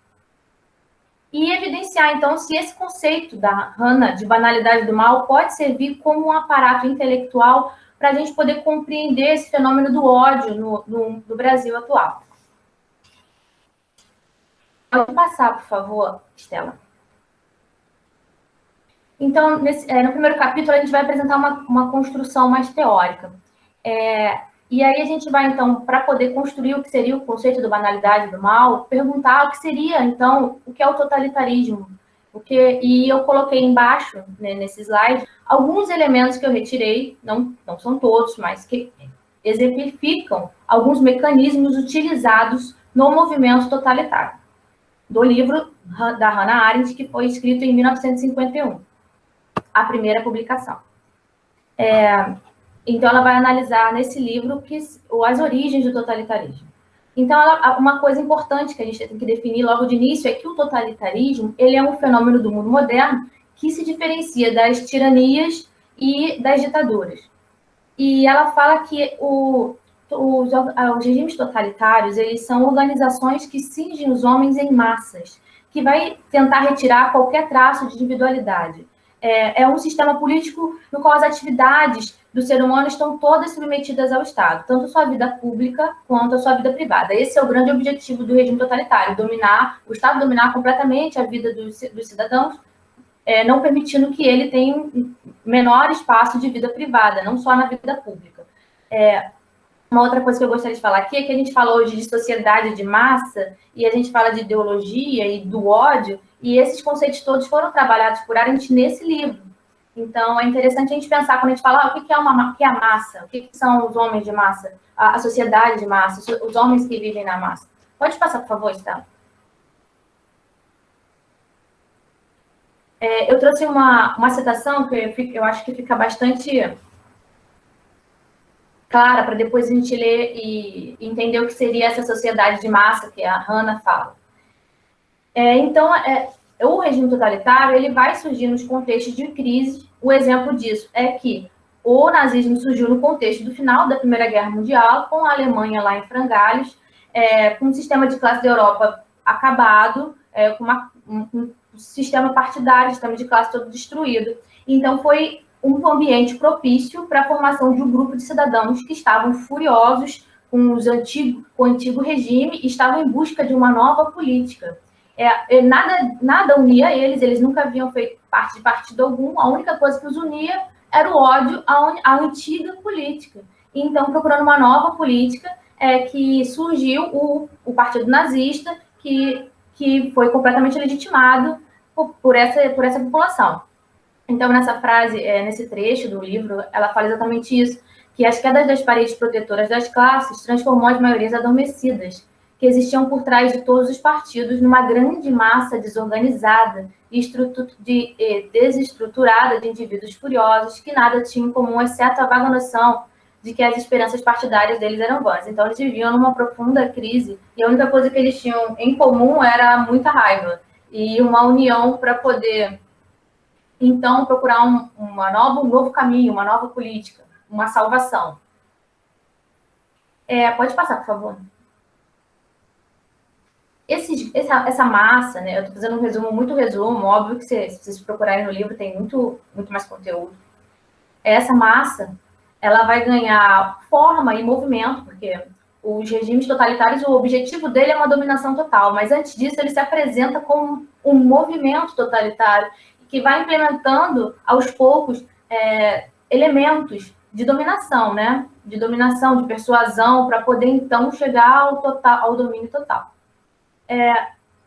E evidenciar, então, se esse conceito da Hannah de banalidade do mal pode servir como um aparato intelectual para a gente poder compreender esse fenômeno do ódio no Brasil atual. Pode passar, por favor, Estela. Então, no primeiro capítulo, a gente vai apresentar uma construção mais teórica. E aí a gente vai, então, para poder construir o que seria o conceito da banalidade do mal, perguntar o que seria, então, o que é o totalitarismo. E eu coloquei embaixo, né, nesse slide, alguns elementos que eu retirei, não são todos, mas que exemplificam alguns mecanismos utilizados no movimento totalitário, do livro da Hannah Arendt, que foi escrito em 1951, a primeira publicação. Então, ela vai analisar nesse livro as origens do totalitarismo. Então, uma coisa importante que a gente tem que definir logo de início é que o totalitarismo ele é um fenômeno do mundo moderno que se diferencia das tiranias e das ditaduras. E ela fala que os regimes totalitários eles são organizações que cingem os homens em massas, que vai tentar retirar qualquer traço de individualidade. É um sistema político no qual as atividades do ser humano estão todas submetidas ao Estado, tanto a sua vida pública quanto a sua vida privada. Esse é o grande objetivo do regime totalitário, o Estado dominar completamente a vida dos cidadãos, não permitindo que ele tenha um menor espaço de vida privada, não só na vida pública. Uma outra coisa que eu gostaria de falar aqui é que a gente fala hoje de sociedade de massa, e a gente fala de ideologia e do ódio, e esses conceitos todos foram trabalhados por Arendt nesse livro. Então, é interessante a gente pensar, quando a gente fala o que é a massa, o que são os homens de massa, a sociedade de massa, os homens que vivem na massa. Pode passar, por favor, Estela. Eu trouxe uma citação que eu acho que fica bastante clara para depois a gente ler e entender o que seria essa sociedade de massa que a Hannah fala. Então, o regime totalitário ele vai surgir nos contextos de crise. O exemplo disso é que o nazismo surgiu no contexto do final da Primeira Guerra Mundial, com a Alemanha lá em frangalhos, com um sistema de classe da Europa acabado, com um sistema partidário, sistema de classe todo destruído. Então, foi um ambiente propício para a formação de um grupo de cidadãos que estavam furiosos com o antigo regime e estavam em busca de uma nova política. Nada unia eles nunca haviam feito parte de partido algum, a única coisa que os unia era o ódio à antiga política. Então, procurando uma nova política, que surgiu o Partido Nazista, que foi completamente legitimado por essa população. Então, nessa frase, nesse trecho do livro, ela fala exatamente isso, que as quedas das paredes protetoras das classes transformou as maiorias adormecidas, que existiam por trás de todos os partidos numa grande massa desorganizada e desestruturada de indivíduos furiosos que nada tinham em comum, exceto a vaga noção de que as esperanças partidárias deles eram vãs. Então, eles viviam numa profunda crise e a única coisa que eles tinham em comum era muita raiva e uma união para poder, então, procurar um novo caminho, uma nova política, uma salvação. Pode passar, por favor. Essa massa, né? Eu estou fazendo um resumo, muito resumo, óbvio que se vocês procurarem no livro tem muito mais conteúdo. Essa massa, ela vai ganhar forma e movimento, porque os regimes totalitários, o objetivo dele é uma dominação total, mas antes disso ele se apresenta como um movimento totalitário que vai implementando aos poucos elementos de dominação, né? De dominação, de persuasão, para poder então chegar ao domínio total.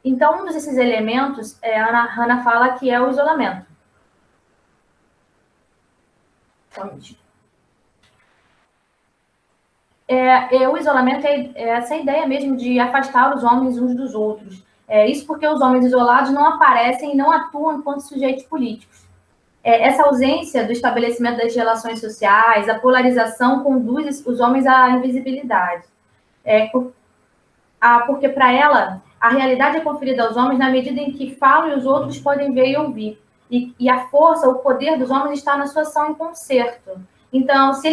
Então, um desses elementos, a Hannah fala que é o isolamento. O isolamento é essa ideia mesmo de afastar os homens uns dos outros. Isso porque os homens isolados não aparecem e não atuam enquanto sujeitos políticos. Essa ausência do estabelecimento das relações sociais, a polarização conduz os homens à invisibilidade. Porque para ela, a realidade é conferida aos homens na medida em que falam e os outros podem ver e ouvir. E a força, o poder dos homens está na sua ação em concerto. Então, se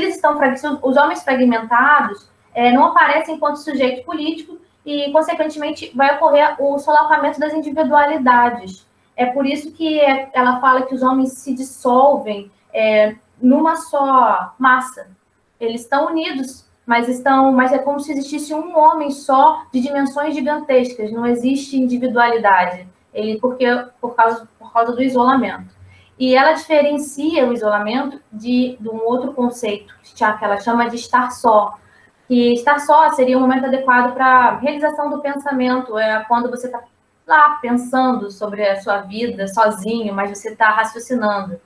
os homens fragmentados não aparecem enquanto sujeito político e, consequentemente, vai ocorrer o solapamento das individualidades. É por isso que ela fala que os homens se dissolvem numa só massa. Eles estão unidos, mas é como se existisse um homem só de dimensões gigantescas. Não existe individualidade, por causa do isolamento. E ela diferencia o isolamento de um outro conceito, que ela chama de estar só. Que estar só seria um momento adequado para a realização do pensamento, quando você está lá pensando sobre a sua vida sozinho, mas você está raciocinando.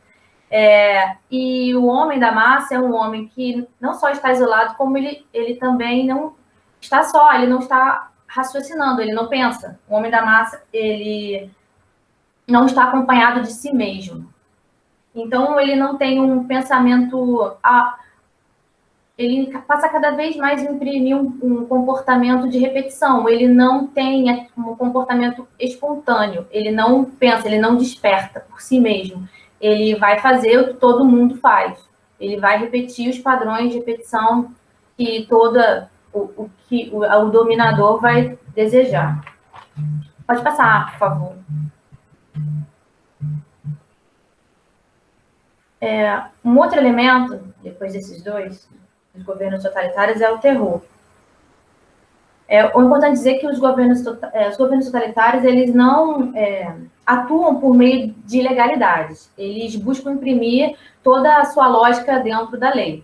E o homem da massa é um homem que não só está isolado, como ele também não está só, ele não está raciocinando, ele não pensa. O homem da massa, ele não está acompanhado de si mesmo. Então, ele não tem um pensamento... Ele passa cada vez mais a imprimir um comportamento de repetição. Ele não tem um comportamento espontâneo. Ele não pensa, ele não desperta por si mesmo. Ele vai fazer o que todo mundo faz. Ele vai repetir os padrões de repetição que o dominador vai desejar. Pode passar, por favor. Um outro elemento, depois desses dois, dos governos totalitários, é o terror. O importante dizer que os governos totalitários, eles não atuam por meio de ilegalidades. Eles buscam imprimir toda a sua lógica dentro da lei.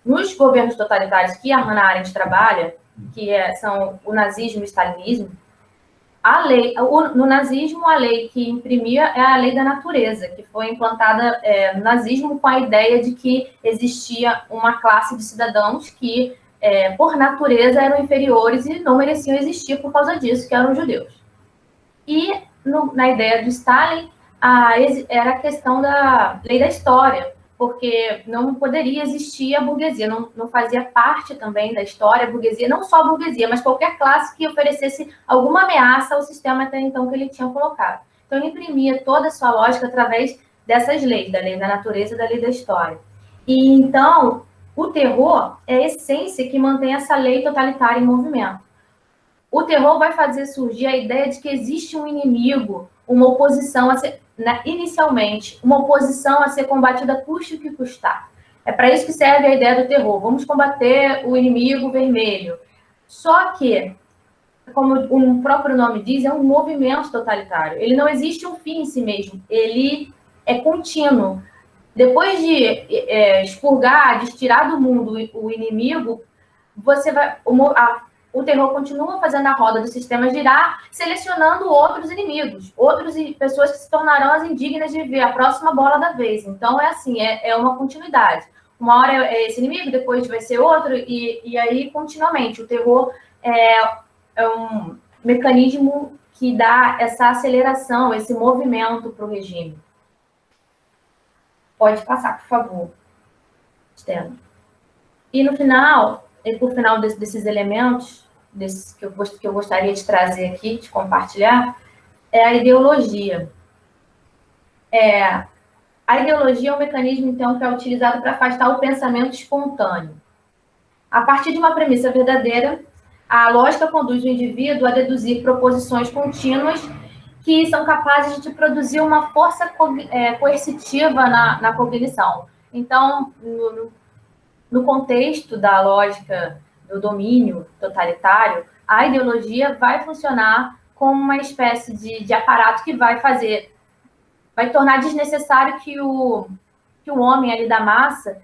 Nos governos totalitários que a Hannah Arendt trabalha, que são o nazismo e o stalinismo, no nazismo, a lei que imprimia é a lei da natureza, que foi implantada no nazismo com a ideia de que existia uma classe de cidadãos que, por natureza, eram inferiores e não mereciam existir por causa disso, que eram judeus. E, na ideia do Stalin, era a questão da lei da história, porque não poderia existir a burguesia, não fazia parte também da história a burguesia, não só a burguesia, mas qualquer classe que oferecesse alguma ameaça ao sistema até então que ele tinha colocado. Então, ele imprimia toda a sua lógica através dessas leis, da lei da natureza e da lei da história. E, então, o terror é a essência que mantém essa lei totalitária em movimento. O terror vai fazer surgir a ideia de que existe um inimigo, uma oposição inicialmente, uma oposição a ser combatida custe o que custar. É para isso que serve a ideia do terror. Vamos combater o inimigo vermelho. Só que, como o próprio nome diz, é um movimento totalitário. Ele não existe um fim em si mesmo. Ele é contínuo. Depois de expurgar, de tirar do mundo o inimigo, o terror continua fazendo a roda do sistema girar, selecionando outros inimigos, pessoas que se tornarão as indignas de ver a próxima bola da vez. Então, é uma continuidade. Uma hora é esse inimigo, depois vai ser outro, e aí continuamente. O terror é um mecanismo que dá essa aceleração, esse movimento para o regime. Pode passar, por favor, Stella. E no final, por final desses elementos, que eu gostaria de trazer aqui, de compartilhar, é a ideologia. A ideologia é um mecanismo, então, que é utilizado para afastar o pensamento espontâneo. A partir de uma premissa verdadeira, a lógica conduz o indivíduo a deduzir proposições contínuas que são capazes de produzir uma força coercitiva na cognição. Então, no contexto da lógica do domínio totalitário, a ideologia vai funcionar como uma espécie de aparato que vai tornar desnecessário que o homem ali da massa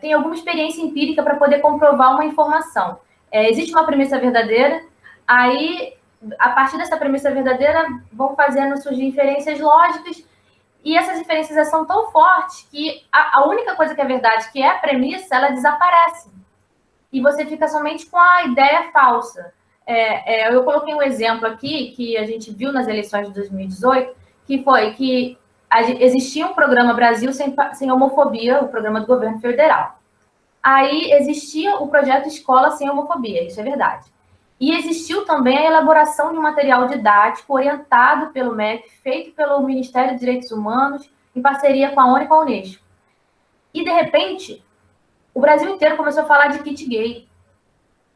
tenha alguma experiência empírica para poder comprovar uma informação. Existe uma premissa verdadeira, aí, a partir dessa premissa verdadeira, vão fazendo surgir inferências lógicas, e essas inferências são tão fortes que a única coisa que é verdade, que é a premissa, ela desaparece. E você fica somente com a ideia falsa. Eu coloquei um exemplo aqui, que a gente viu nas eleições de 2018, que foi que existia um programa Brasil sem homofobia, o programa do governo federal. Aí existia o projeto Escola Sem Homofobia, isso é verdade. E existiu também a elaboração de um material didático orientado pelo MEC, feito pelo Ministério dos Direitos Humanos, em parceria com a ONU e com a Unesco. E, de repente, o Brasil inteiro começou a falar de kit gay.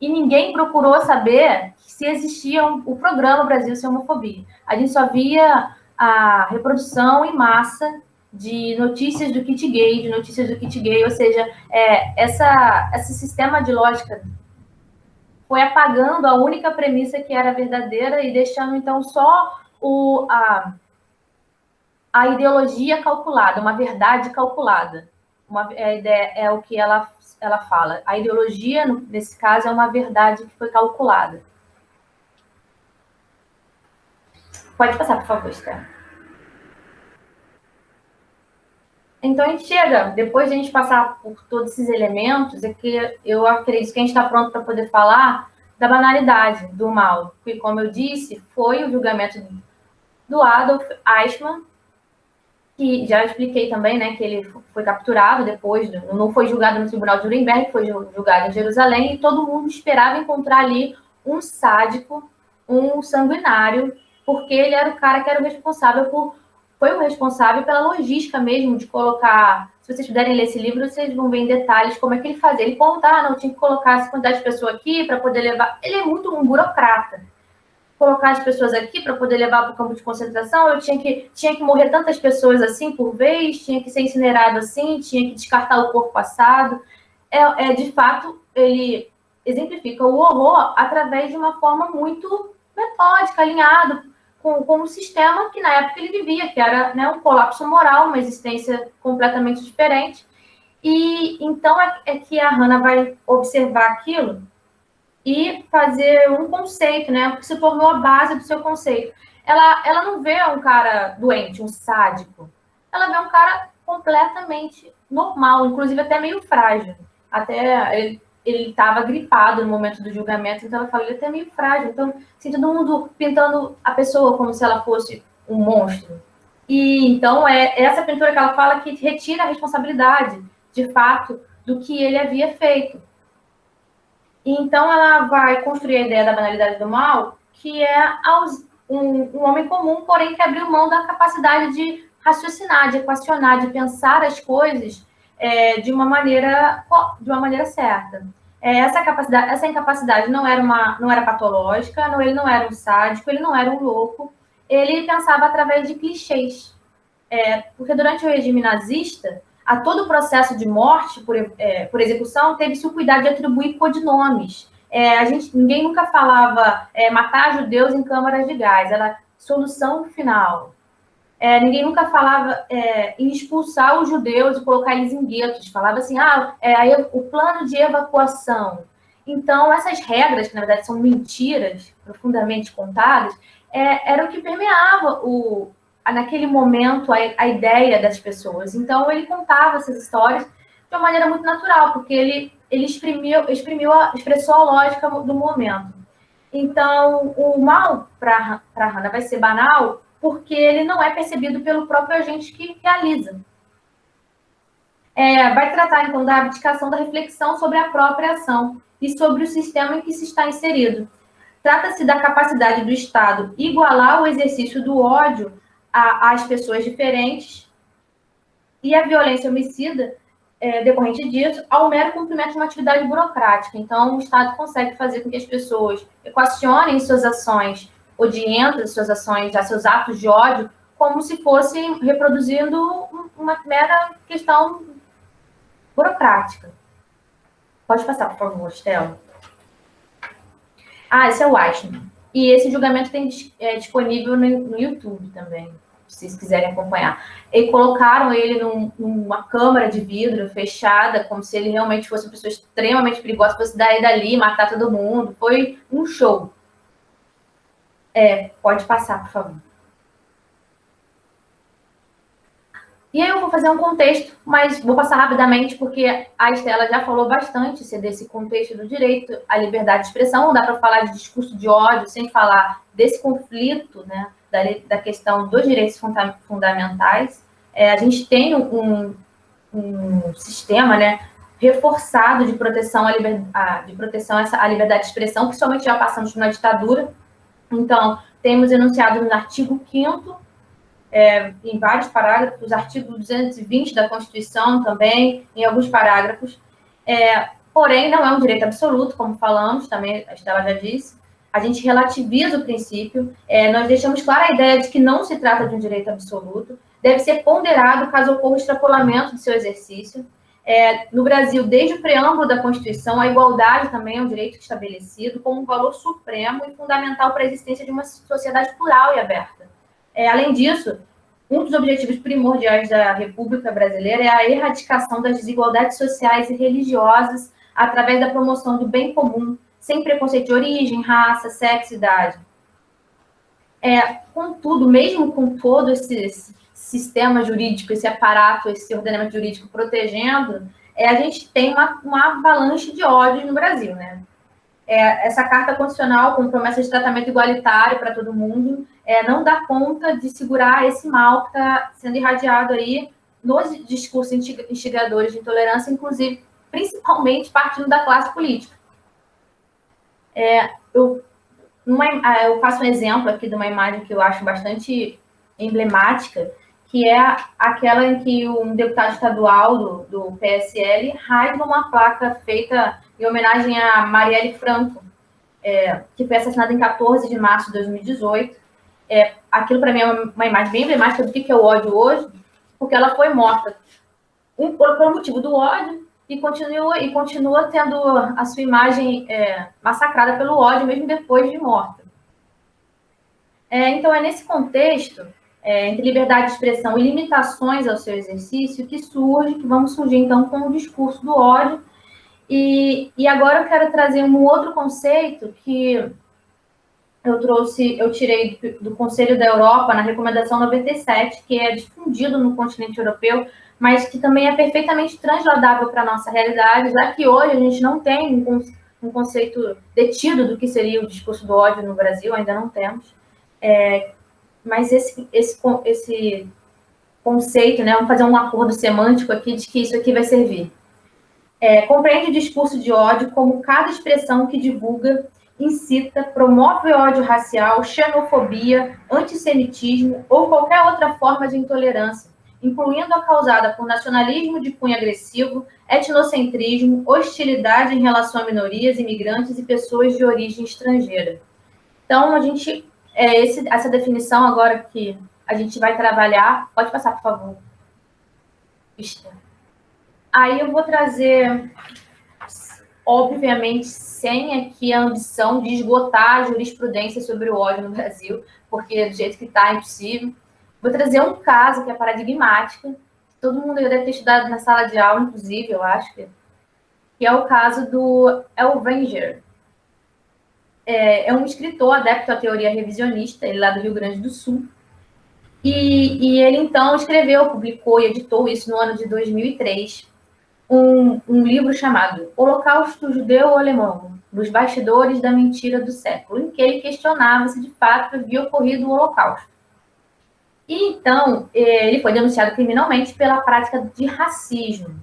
E ninguém procurou saber se existia o programa Brasil Sem Homofobia. A gente só via a reprodução em massa de notícias do kit gay, ou seja, esse sistema de lógica foi apagando a única premissa que era verdadeira e deixando, então, só a ideologia calculada, uma verdade calculada. É o que ela fala. A ideologia, nesse caso, é uma verdade que foi calculada. Pode passar, por favor, Esther. Então, a gente chega, depois de a gente passar por todos esses elementos, é que eu acredito que a gente está pronto para poder falar da banalidade do mal. Que, como eu disse, foi o julgamento do Adolf Eichmann, que já expliquei também, né, que ele foi capturado depois, não foi julgado no Tribunal de Nuremberg, foi julgado em Jerusalém, e todo mundo esperava encontrar ali um sádico, um sanguinário, porque ele era o cara que era o responsável foi o responsável pela logística mesmo de colocar. Se vocês puderem ler esse livro, vocês vão ver em detalhes como é que ele fazia. Ele conta, não, tinha que colocar essa quantidade de pessoas aqui para poder levar. Ele é muito um burocrata. Colocar as pessoas aqui para poder levar para o campo de concentração, eu tinha que morrer tantas pessoas assim por vez, tinha que ser incinerado assim, tinha que descartar o corpo assado. De fato, ele exemplifica o horror através de uma forma muito metódica, alinhado com o sistema que na época ele vivia, que era, né, um colapso moral, uma existência completamente diferente. E então é que a Hannah vai observar aquilo e fazer um conceito, né, que se tornou a base do seu conceito. Ela não vê um cara doente, um sádico. Ela vê um cara completamente normal, inclusive até meio frágil. Até ele estava gripado no momento do julgamento, então ela fala, ele é até meio frágil. Então, assim, todo mundo pintando a pessoa como se ela fosse um monstro. E então é essa pintura que ela fala que retira a responsabilidade, de fato, do que ele havia feito. E então ela vai construir a ideia da banalidade do mal, que é um homem comum, porém que abriu mão da capacidade de raciocinar, de equacionar, de pensar as coisas de uma maneira certa. Essa incapacidade não era patológica, ele não era um sádico, ele não era um louco, ele pensava através de clichês. Porque durante o regime nazista, a todo o processo de morte por execução, teve-se o cuidado de atribuir codinomes. Ninguém nunca falava matar judeus em câmaras de gás, era solução final. Ninguém nunca falava em expulsar os judeus e colocar eles em guetos. Falava assim, o plano de evacuação. Então, essas regras, que na verdade são mentiras profundamente contadas, eram o que permeava naquele momento a ideia das pessoas. Então, ele contava essas histórias de uma maneira muito natural, porque ele expressou a lógica do momento. Então, o mal para Hannah vai ser banal, porque ele não é percebido pelo próprio agente que realiza. Vai tratar, então, da abdicação da reflexão sobre a própria ação e sobre o sistema em que se está inserido. Trata-se da capacidade do Estado igualar o exercício do ódio às pessoas diferentes e a violência homicida decorrente disso ao mero cumprimento de uma atividade burocrática. Então, o Estado consegue fazer com que as pessoas equacionem suas ações odientas, seus atos de ódio, como se fossem reproduzindo uma mera questão burocrática. Pode passar, por favor, Estela. Esse é o Eichmann. E esse julgamento tem disponível no YouTube também, se vocês quiserem acompanhar. E colocaram ele numa câmara de vidro fechada, como se ele realmente fosse uma pessoa extremamente perigosa, fosse daí dali, matar todo mundo. Foi um show. Pode passar, por favor. E aí eu vou fazer um contexto, mas vou passar rapidamente, porque a Estela já falou bastante desse contexto do direito à liberdade de expressão. Não dá para falar de discurso de ódio sem falar desse conflito, né, da questão dos direitos fundamentais. A gente tem um sistema, né, reforçado de proteção à liberdade de expressão, principalmente já passamos por uma ditadura. Então, temos enunciado no artigo 5º, em vários parágrafos, artigo 220 da Constituição também, em alguns parágrafos. Porém, não é um direito absoluto, como falamos, também a Estela já disse. A gente relativiza o princípio, nós deixamos clara a ideia de que não se trata de um direito absoluto, deve ser ponderado caso ocorra o extrapolamento do seu exercício. No Brasil, desde o preâmbulo da Constituição, a igualdade também é um direito estabelecido como um valor supremo e fundamental para a existência de uma sociedade plural e aberta. Além disso, um dos objetivos primordiais da República Brasileira é a erradicação das desigualdades sociais e religiosas através da promoção do bem comum, sem preconceito de origem, raça, sexo e idade. Contudo, mesmo com todo esse sistema jurídico, esse aparato, esse ordenamento jurídico protegendo, a gente tem uma avalanche de ódio no Brasil, né? Essa carta constitucional com promessa de tratamento igualitário para todo mundo não dá conta de segurar esse mal que está sendo irradiado aí nos discursos instigadores de intolerância, inclusive, principalmente partindo da classe política. Eu faço um exemplo aqui de uma imagem que eu acho bastante emblemática, que é aquela em que um deputado estadual do PSL rasga uma placa feita em homenagem a Marielle Franco, que foi assassinada em 14 de março de 2018. Aquilo, para mim, é uma imagem bem emblemática do que é o ódio hoje, porque ela foi morta por motivo do ódio e continua tendo a sua imagem massacrada pelo ódio, mesmo depois de morta. Então, nesse contexto, entre liberdade de expressão e limitações ao seu exercício, que vamos surgir, então, com o discurso do ódio. E agora eu quero trazer um outro conceito que eu tirei do Conselho da Europa, na recomendação 97, que é difundido no continente europeu, mas que também é perfeitamente transladável para a nossa realidade, já que hoje a gente não tem um conceito detido do que seria o discurso do ódio no Brasil, ainda não temos. Mas esse conceito, né, vamos fazer um acordo semântico aqui de que isso aqui vai servir. Compreende o discurso de ódio como cada expressão que divulga, incita, promove ódio racial, xenofobia, antissemitismo ou qualquer outra forma de intolerância, incluindo a causada por nacionalismo de cunho agressivo, etnocentrismo, hostilidade em relação a minorias, imigrantes e pessoas de origem estrangeira. Então, essa definição agora que a gente vai trabalhar, pode passar, por favor. Aí eu vou trazer, obviamente, sem aqui a ambição de esgotar a jurisprudência sobre o ódio no Brasil, porque do jeito que está é impossível. Vou trazer um caso que é paradigmático, todo mundo deve ter estudado na sala de aula, inclusive, eu acho, que é o caso do Elvenger. É um escritor adepto à teoria revisionista, ele lá do Rio Grande do Sul, e ele, então, escreveu, publicou e editou isso no ano de 2003, um livro chamado Holocausto Judeu-Alemão, dos bastidores da mentira do século, em que ele questionava se de fato havia ocorrido o Holocausto. E então, ele foi denunciado criminalmente pela prática de racismo,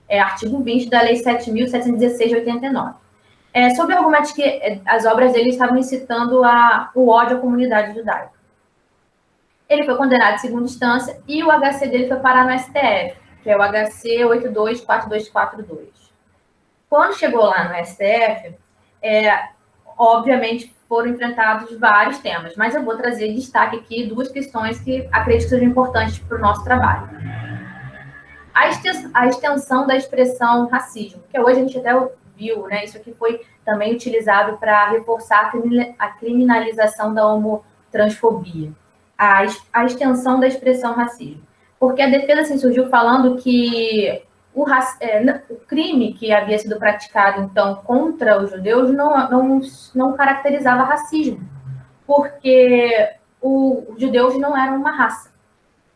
artigo 20 da Lei 7.716 de 89. Sob o argumento de que as obras dele estavam incitando o ódio à comunidade judaica. Ele foi condenado em segunda instância e o HC dele foi parar no STF, que é o HC 824242. Quando chegou lá no STF, obviamente foram enfrentados vários temas, mas eu vou trazer em destaque aqui duas questões que acredito que sejam importantes para o nosso trabalho. A extensão da expressão racismo, que hoje a gente até viu, né? Isso aqui foi também utilizado para reforçar a criminalização da homotransfobia, a extensão da expressão racismo. Porque a defesa assim, surgiu falando que o crime que havia sido praticado, então, contra os judeus não caracterizava racismo, porque os judeus não eram uma raça.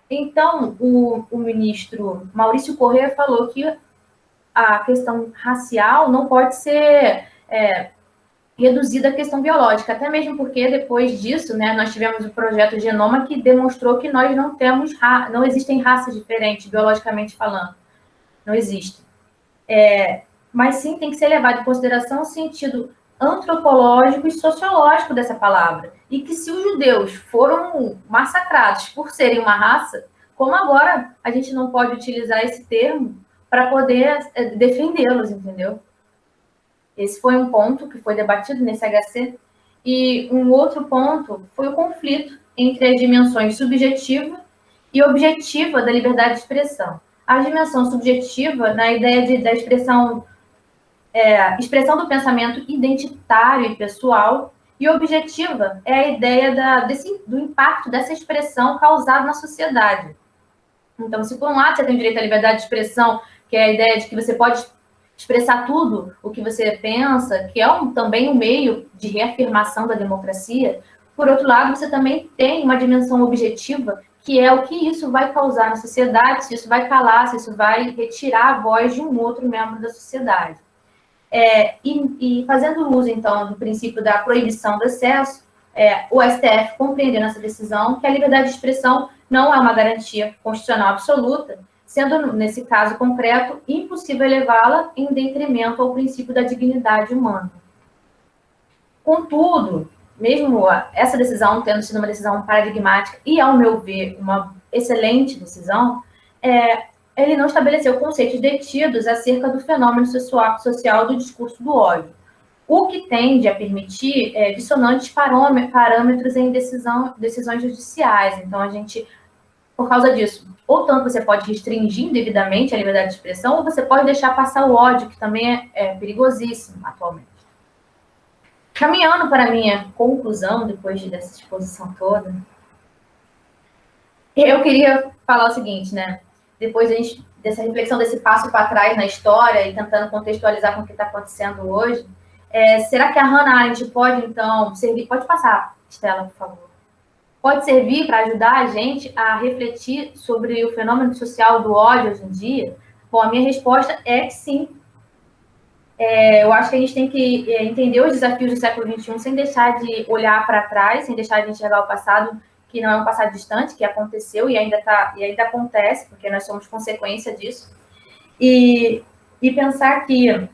Então, o ministro Maurício Correia falou que a questão racial não pode ser reduzida à questão biológica, até mesmo porque depois disso, né, nós tivemos o projeto Genoma que demonstrou que nós não existem raças diferentes, biologicamente falando. Não existe. Mas sim tem que ser levado em consideração o sentido antropológico e sociológico dessa palavra. E que se os judeus foram massacrados por serem uma raça, como agora a gente não pode utilizar esse termo para poder defendê-los, entendeu? Esse foi um ponto que foi debatido nesse HC. E um outro ponto foi o conflito entre as dimensões subjetiva e objetiva da liberdade de expressão. A dimensão subjetiva, na ideia da expressão do pensamento identitário e pessoal, e objetiva é a ideia do impacto dessa expressão causado na sociedade. Então, se por um lado você tem direito à liberdade de expressão, que é a ideia de que você pode expressar tudo o que você pensa, que é também um meio de reafirmação da democracia, por outro lado, você também tem uma dimensão objetiva, que é o que isso vai causar na sociedade, se isso vai calar, se isso vai retirar a voz de um outro membro da sociedade. E fazendo uso, então, do princípio da proibição do excesso, o STF compreendeu nessa decisão que a liberdade de expressão não é uma garantia constitucional absoluta, sendo, nesse caso concreto, impossível elevá-la em detrimento ao princípio da dignidade humana. Contudo, mesmo essa decisão tendo sido uma decisão paradigmática e, ao meu ver, uma excelente decisão, ele não estabeleceu conceitos detidos acerca do fenômeno social do discurso do ódio, o que tende a permitir dissonantes parâmetros em decisões judiciais. Então, a gente, por causa disso, ou tanto você pode restringir indevidamente a liberdade de expressão, ou você pode deixar passar o ódio, que também é perigosíssimo atualmente. Caminhando para a minha conclusão, depois dessa exposição toda, eu queria falar o seguinte, né? Depois dessa reflexão, desse passo para trás na história e tentando contextualizar com o que está acontecendo hoje, será que a Hannah Arendt pode, então, servir? Pode passar, Estela, por favor. Pode servir para ajudar a gente a refletir sobre o fenômeno social do ódio hoje em dia? Bom, a minha resposta é que sim. Eu acho que a gente tem que entender os desafios do século XXI sem deixar de olhar para trás, sem deixar de enxergar o passado, que não é um passado distante, que aconteceu e ainda acontece, porque nós somos consequência disso. E pensar que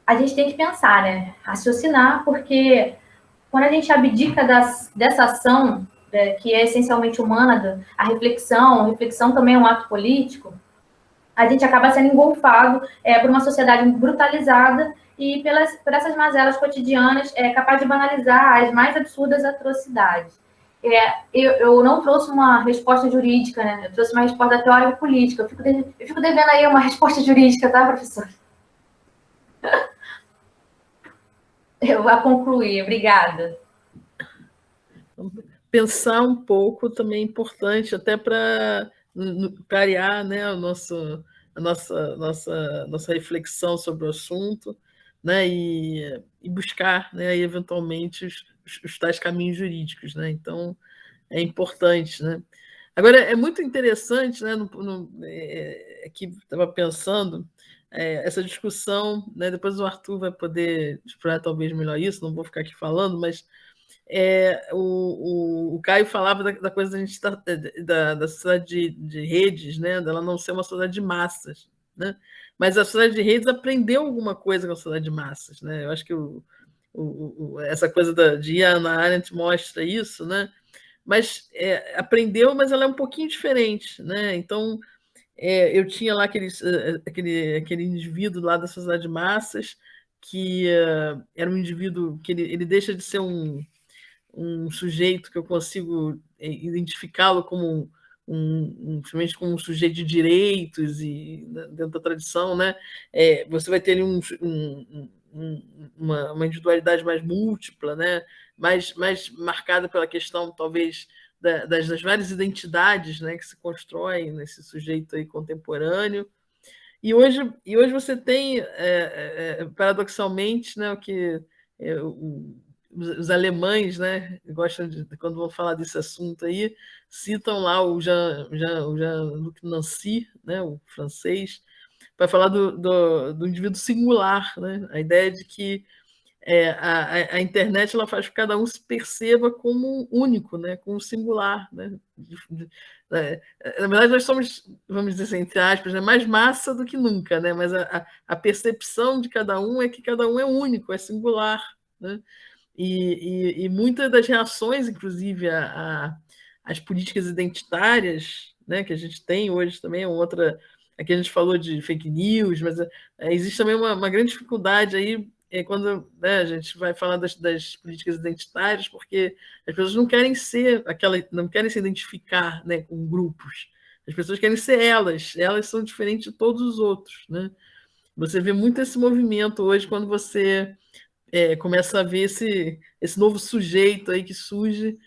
a gente tem que pensar, né? Raciocinar, porque quando a gente abdica dessa ação, que é essencialmente humana, a reflexão também é um ato político, a gente acaba sendo engolfado por uma sociedade brutalizada e por essas mazelas cotidianas capaz de banalizar as mais absurdas atrocidades. Eu não trouxe uma resposta jurídica, né? Eu trouxe uma resposta teórico-política. Eu fico devendo aí uma resposta jurídica, tá, professor? Eu vou concluir, obrigada. Pensar um pouco também é importante, até para clarear, né, a nossa reflexão sobre o assunto, né, e buscar, né, eventualmente os tais caminhos jurídicos, né? Então é importante, né? Agora é muito interessante, né? Aqui estava pensando essa discussão, né? Depois o Arthur vai poder explorar talvez melhor isso, não vou ficar aqui falando, mas o Caio falava da coisa da gente da sociedade de redes, né? Dela não ser uma sociedade de massas, né? Mas a sociedade de redes aprendeu alguma coisa com a sociedade de massas, né? Eu acho que essa coisa de Hannah Arendt mostra isso, né? Mas aprendeu, mas ela é um pouquinho diferente, né? Então eu tinha lá aquele indivíduo lá da sociedade de massas que era um indivíduo que ele deixa de ser um sujeito que eu consigo identificá-lo como principalmente como um sujeito de direitos e dentro da tradição, né? Você vai ter ali uma individualidade mais múltipla, né? mais marcada pela questão, talvez, das várias identidades, né, que se constroem nesse sujeito aí contemporâneo. E hoje você tem, paradoxalmente, né, o que os alemães, né, gostam de, quando vão falar desse assunto aí, citam lá o Jean-Luc Nancy, né, o francês, para falar do indivíduo singular, né, a ideia de que a internet ela faz com que cada um se perceba como único, né, como singular, né? Na verdade, nós somos, vamos dizer assim, entre aspas, né, mais massa do que nunca, né? Mas a percepção de cada um é que cada um é único, é singular, né? E muitas das reações, inclusive, às políticas identitárias, né, que a gente tem hoje também, outra. Aqui a gente falou de fake news, mas existe também uma grande dificuldade aí quando, né, a gente vai falar das políticas identitárias, porque as pessoas não querem ser não querem se identificar, né, com grupos. As pessoas querem ser elas são diferentes de todos os outros, né? Você vê muito esse movimento hoje quando você começa a ver esse novo sujeito aí que surge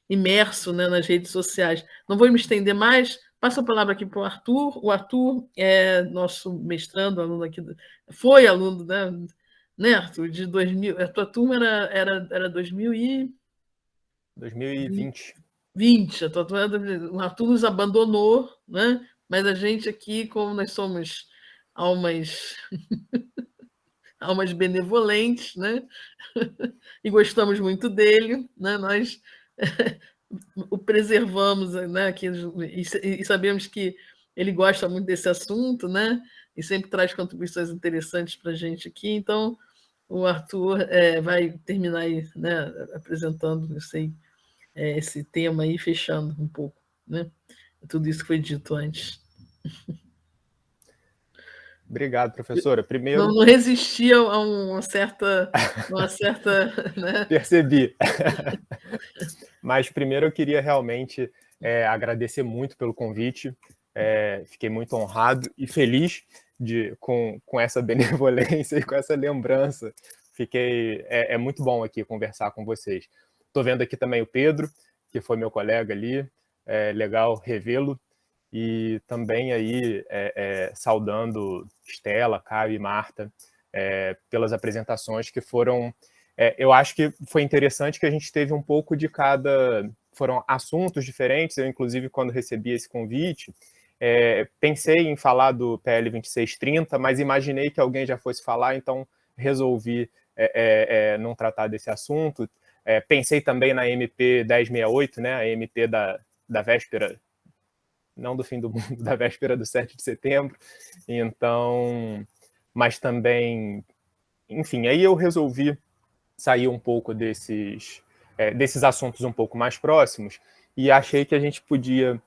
imerso, né, nas redes sociais. Não vou me estender mais, passo a palavra aqui para o Arthur. O Arthur é nosso mestrando, aluno aqui, foi aluno, né, Arthur, de 2000, a tua turma era 2020. 20, a tua turma, o Arthur nos abandonou, né, mas a gente aqui, como nós somos almas benevolentes, né, e gostamos muito dele, né, nós o preservamos, né, aqui, e sabemos que ele gosta muito desse assunto, né, e sempre traz contribuições interessantes para a gente aqui. Então, o Arthur vai terminar aí, né, apresentando, eu sei, esse tema aí, fechando um pouco, né, tudo isso que foi dito antes. Obrigado, professora. Primeiro, não resisti a uma certa né? Percebi. Mas primeiro eu queria realmente agradecer muito pelo convite. Fiquei muito honrado e feliz com essa benevolência e com essa lembrança. É muito bom aqui conversar com vocês. Estou vendo aqui também o Pedro, que foi meu colega ali. É legal revê-lo. E também aí saudando Estela, Caio e Marta pelas apresentações que foram... eu acho que foi interessante que a gente teve um pouco de cada... Foram assuntos diferentes. Eu, inclusive, quando recebi esse convite, pensei em falar do PL 2630, mas imaginei que alguém já fosse falar, então resolvi não tratar desse assunto. Pensei também na MP 1068, né, a MP da véspera, não do fim do mundo, da véspera do 7 de setembro. Então, mas também, enfim, aí eu resolvi sair um pouco desses assuntos um pouco mais próximos e achei que a gente podia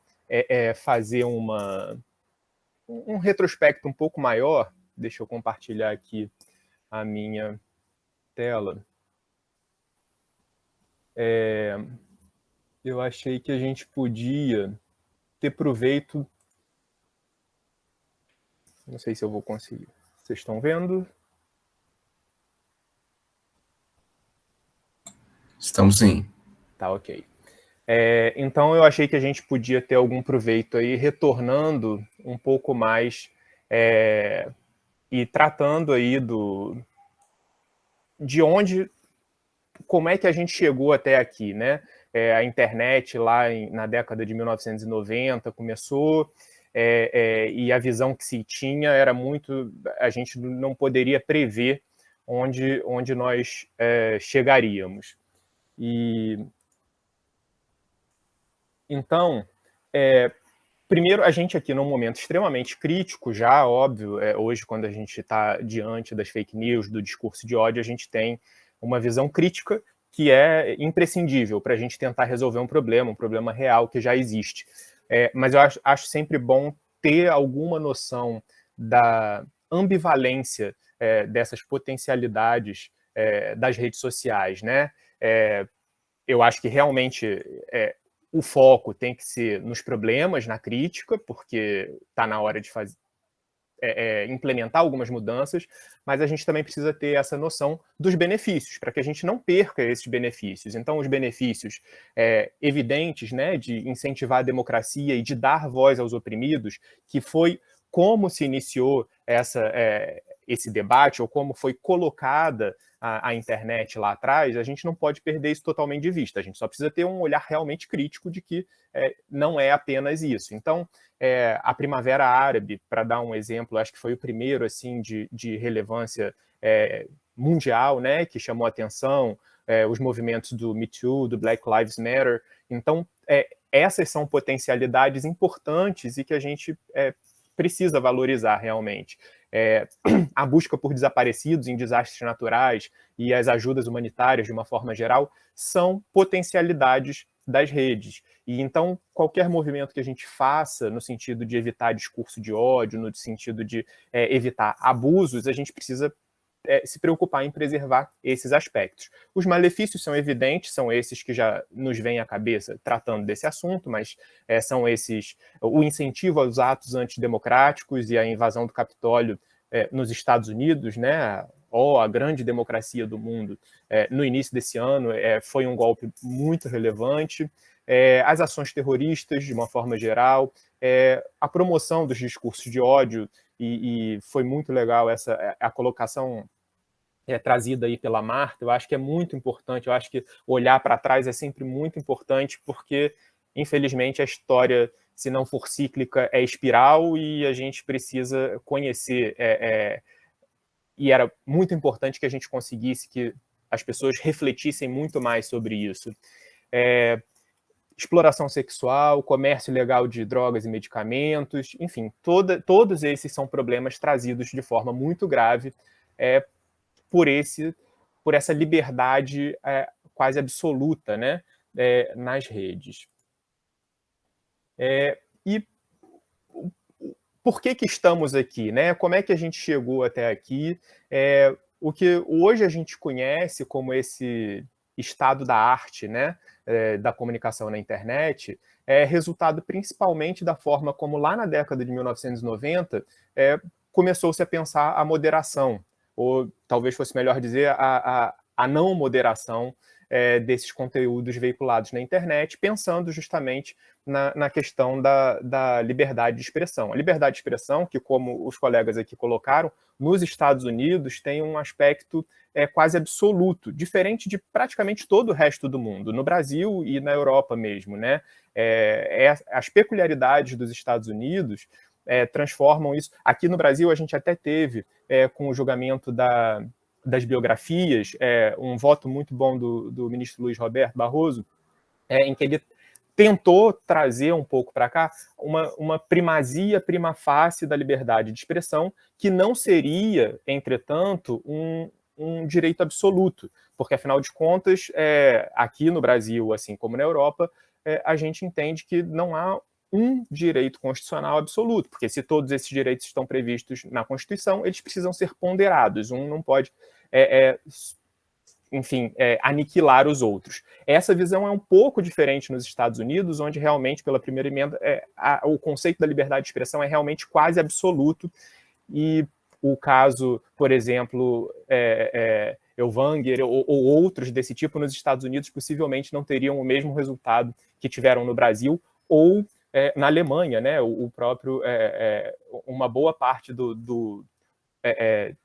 fazer um retrospecto um pouco maior. Deixa eu compartilhar aqui a minha tela. Eu achei que a gente podia ter proveito... Não sei se eu vou conseguir. Vocês estão vendo? Estamos sim. Tá, ok. Então, eu achei que a gente podia ter algum proveito aí, retornando um pouco mais e tratando aí de como é que a gente chegou até aqui, né? A internet lá na década de 1990 começou, e a visão que se tinha era muito... A gente não poderia prever onde nós chegaríamos. Então, primeiro, a gente aqui num momento extremamente crítico já, óbvio, hoje quando a gente está diante das fake news, do discurso de ódio, a gente tem uma visão crítica que é imprescindível para a gente tentar resolver um problema real que já existe. Mas eu acho sempre bom ter alguma noção da ambivalência dessas potencialidades das redes sociais, né? Eu acho que realmente o foco tem que ser nos problemas, na crítica, porque está na hora de implementar algumas mudanças, mas a gente também precisa ter essa noção dos benefícios, para que a gente não perca esses benefícios. Então, os benefícios evidentes, né, de incentivar a democracia e de dar voz aos oprimidos, que foi como se iniciou esse debate, ou como foi colocada a internet lá atrás, a gente não pode perder isso totalmente de vista. A gente só precisa ter um olhar realmente crítico de que não é apenas isso. Então, a Primavera Árabe, para dar um exemplo, acho que foi o primeiro assim de relevância mundial, né, que chamou a atenção, os movimentos do Me Too, do Black Lives Matter. Então, essas são potencialidades importantes e que a gente precisa valorizar realmente. A busca por desaparecidos em desastres naturais e as ajudas humanitárias, de uma forma geral, são potencialidades das redes. E então, qualquer movimento que a gente faça no sentido de evitar discurso de ódio, no sentido de evitar abusos, a gente precisa se preocupar em preservar esses aspectos. Os malefícios são evidentes, são esses que já nos vêm à cabeça tratando desse assunto, mas são esses: o incentivo aos atos antidemocráticos e a invasão do Capitólio nos Estados Unidos, né, a grande democracia do mundo, no início desse ano, foi um golpe muito relevante. As ações terroristas, de uma forma geral, a promoção dos discursos de ódio, e foi muito legal a colocação trazida aí pela Marta. Eu acho que é muito importante, eu acho que olhar para trás é sempre muito importante, porque, infelizmente, a história, se não for cíclica, é espiral, e a gente precisa conhecer, e era muito importante que a gente conseguisse que as pessoas refletissem muito mais sobre isso. Exploração sexual, comércio ilegal de drogas e medicamentos, enfim, todos esses são problemas trazidos de forma muito grave por essa liberdade quase absoluta, né, nas redes. E por que estamos aqui, né? Como é que a gente chegou até aqui? O que hoje a gente conhece como esse estado da arte, né, da comunicação na internet, é resultado principalmente da forma como, lá na década de 1990, começou-se a pensar a moderação, ou talvez fosse melhor dizer a não moderação desses conteúdos veiculados na internet, pensando justamente na questão da liberdade de expressão. A liberdade de expressão, que, como os colegas aqui colocaram, nos Estados Unidos tem um aspecto quase absoluto, diferente de praticamente todo o resto do mundo, no Brasil e na Europa mesmo, né? As peculiaridades dos Estados Unidos transformam isso. Aqui no Brasil a gente até teve, com o julgamento das biografias, um voto muito bom do ministro Luiz Roberto Barroso, em que ele tentou trazer um pouco para cá uma primazia prima facie da liberdade de expressão, que não seria, entretanto, um direito absoluto, porque, afinal de contas, aqui no Brasil, assim como na Europa, a gente entende que não há um direito constitucional absoluto, porque, se todos esses direitos estão previstos na Constituição, eles precisam ser ponderados, um não pode aniquilar os outros. Essa visão é um pouco diferente nos Estados Unidos, onde realmente, pela primeira emenda, o conceito da liberdade de expressão é realmente quase absoluto, e o caso, por exemplo, Elvanger ou outros desse tipo nos Estados Unidos possivelmente não teriam o mesmo resultado que tiveram no Brasil ou na Alemanha, né? Uma boa parte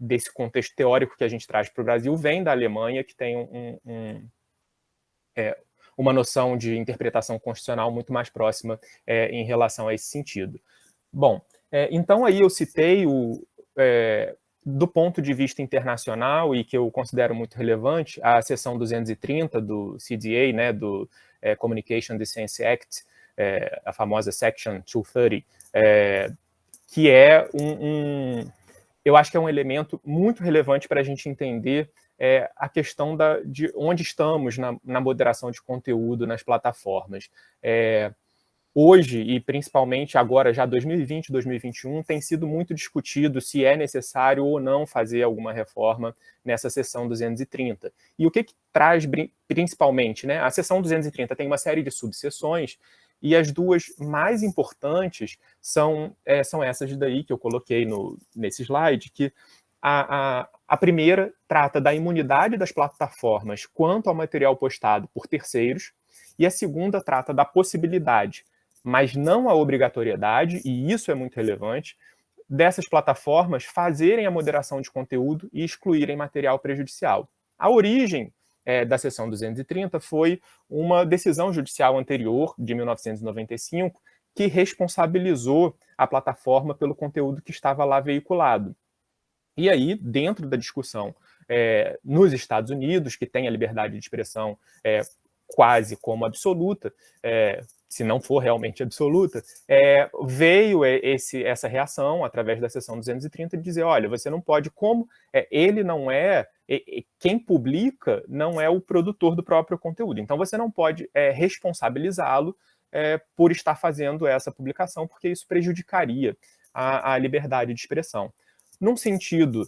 desse contexto teórico que a gente traz para o Brasil vem da Alemanha, que tem uma noção de interpretação constitucional muito mais próxima em relação a esse sentido. Bom, então aí eu citei do ponto de vista internacional, e que eu considero muito relevante, a seção 230 do CDA, né, do Communication Decency Act, a famosa Section 230, que eu acho que é um elemento muito relevante para a gente entender a questão de onde estamos na moderação de conteúdo nas plataformas. hoje, e principalmente agora, já 2020, 2021, tem sido muito discutido se é necessário ou não fazer alguma reforma nessa seção 230. E o que traz principalmente, né? A seção 230 tem uma série de subseções, e as duas mais importantes são essas daí que eu coloquei nesse slide, que a primeira trata da imunidade das plataformas quanto ao material postado por terceiros, e a segunda trata da possibilidade, mas não a obrigatoriedade, e isso é muito relevante, dessas plataformas fazerem a moderação de conteúdo e excluírem material prejudicial. A origem da seção 230 foi uma decisão judicial anterior, de 1995, que responsabilizou a plataforma pelo conteúdo que estava lá veiculado. E aí, dentro da discussão nos Estados Unidos, que tem a liberdade de expressão quase como absoluta, se não for realmente absoluta, veio essa reação através da seção 230 de dizer, olha, você não pode, como ele não é, quem publica não é o produtor do próprio conteúdo, então você não pode responsabilizá-lo por estar fazendo essa publicação, porque isso prejudicaria a liberdade de expressão. Num sentido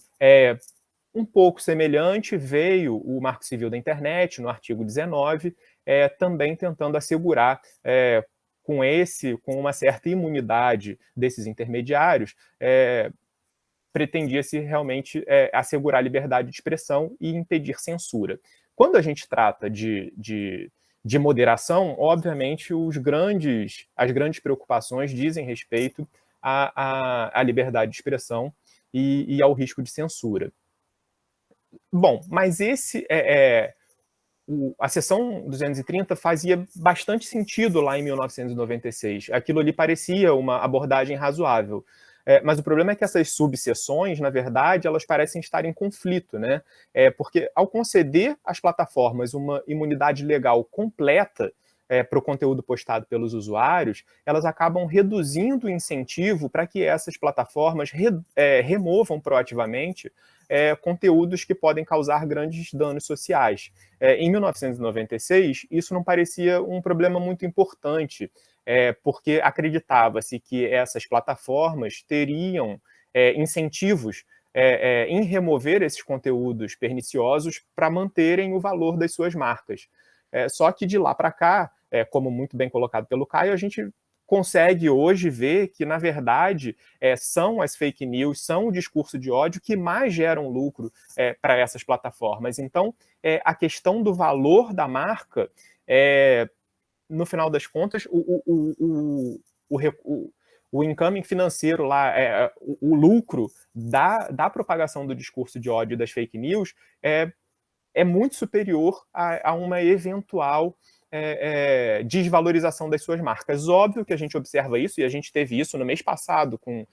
um pouco semelhante, veio o Marco Civil da Internet, no artigo 19, também tentando assegurar, com uma certa imunidade desses intermediários, pretendia-se realmente assegurar a liberdade de expressão e impedir censura. Quando a gente trata de moderação, obviamente as grandes preocupações dizem respeito à liberdade de expressão e ao risco de censura. Bom, mas a seção 230 fazia bastante sentido lá em 1996. Aquilo ali parecia uma abordagem razoável. Mas o problema é que essas subseções, na verdade, elas parecem estar em conflito, né? Porque ao conceder às plataformas uma imunidade legal completa para o conteúdo postado pelos usuários, elas acabam reduzindo o incentivo para que essas plataformas removam proativamente conteúdos que podem causar grandes danos sociais. Em 1996, isso não parecia um problema muito importante, porque acreditava-se que essas plataformas teriam incentivos em remover esses conteúdos perniciosos para manterem o valor das suas marcas. Só que de lá para cá, como muito bem colocado pelo Caio, a gente consegue hoje ver que, na verdade, são as fake news, são o discurso de ódio que mais geram lucro para essas plataformas. Então, a questão do valor da marca, no final das contas, o incoming financeiro lá, o lucro da propagação do discurso de ódio e das fake news é muito superior a uma eventual desvalorização das suas marcas. Óbvio que a gente observa isso, e a gente teve isso no mês passado com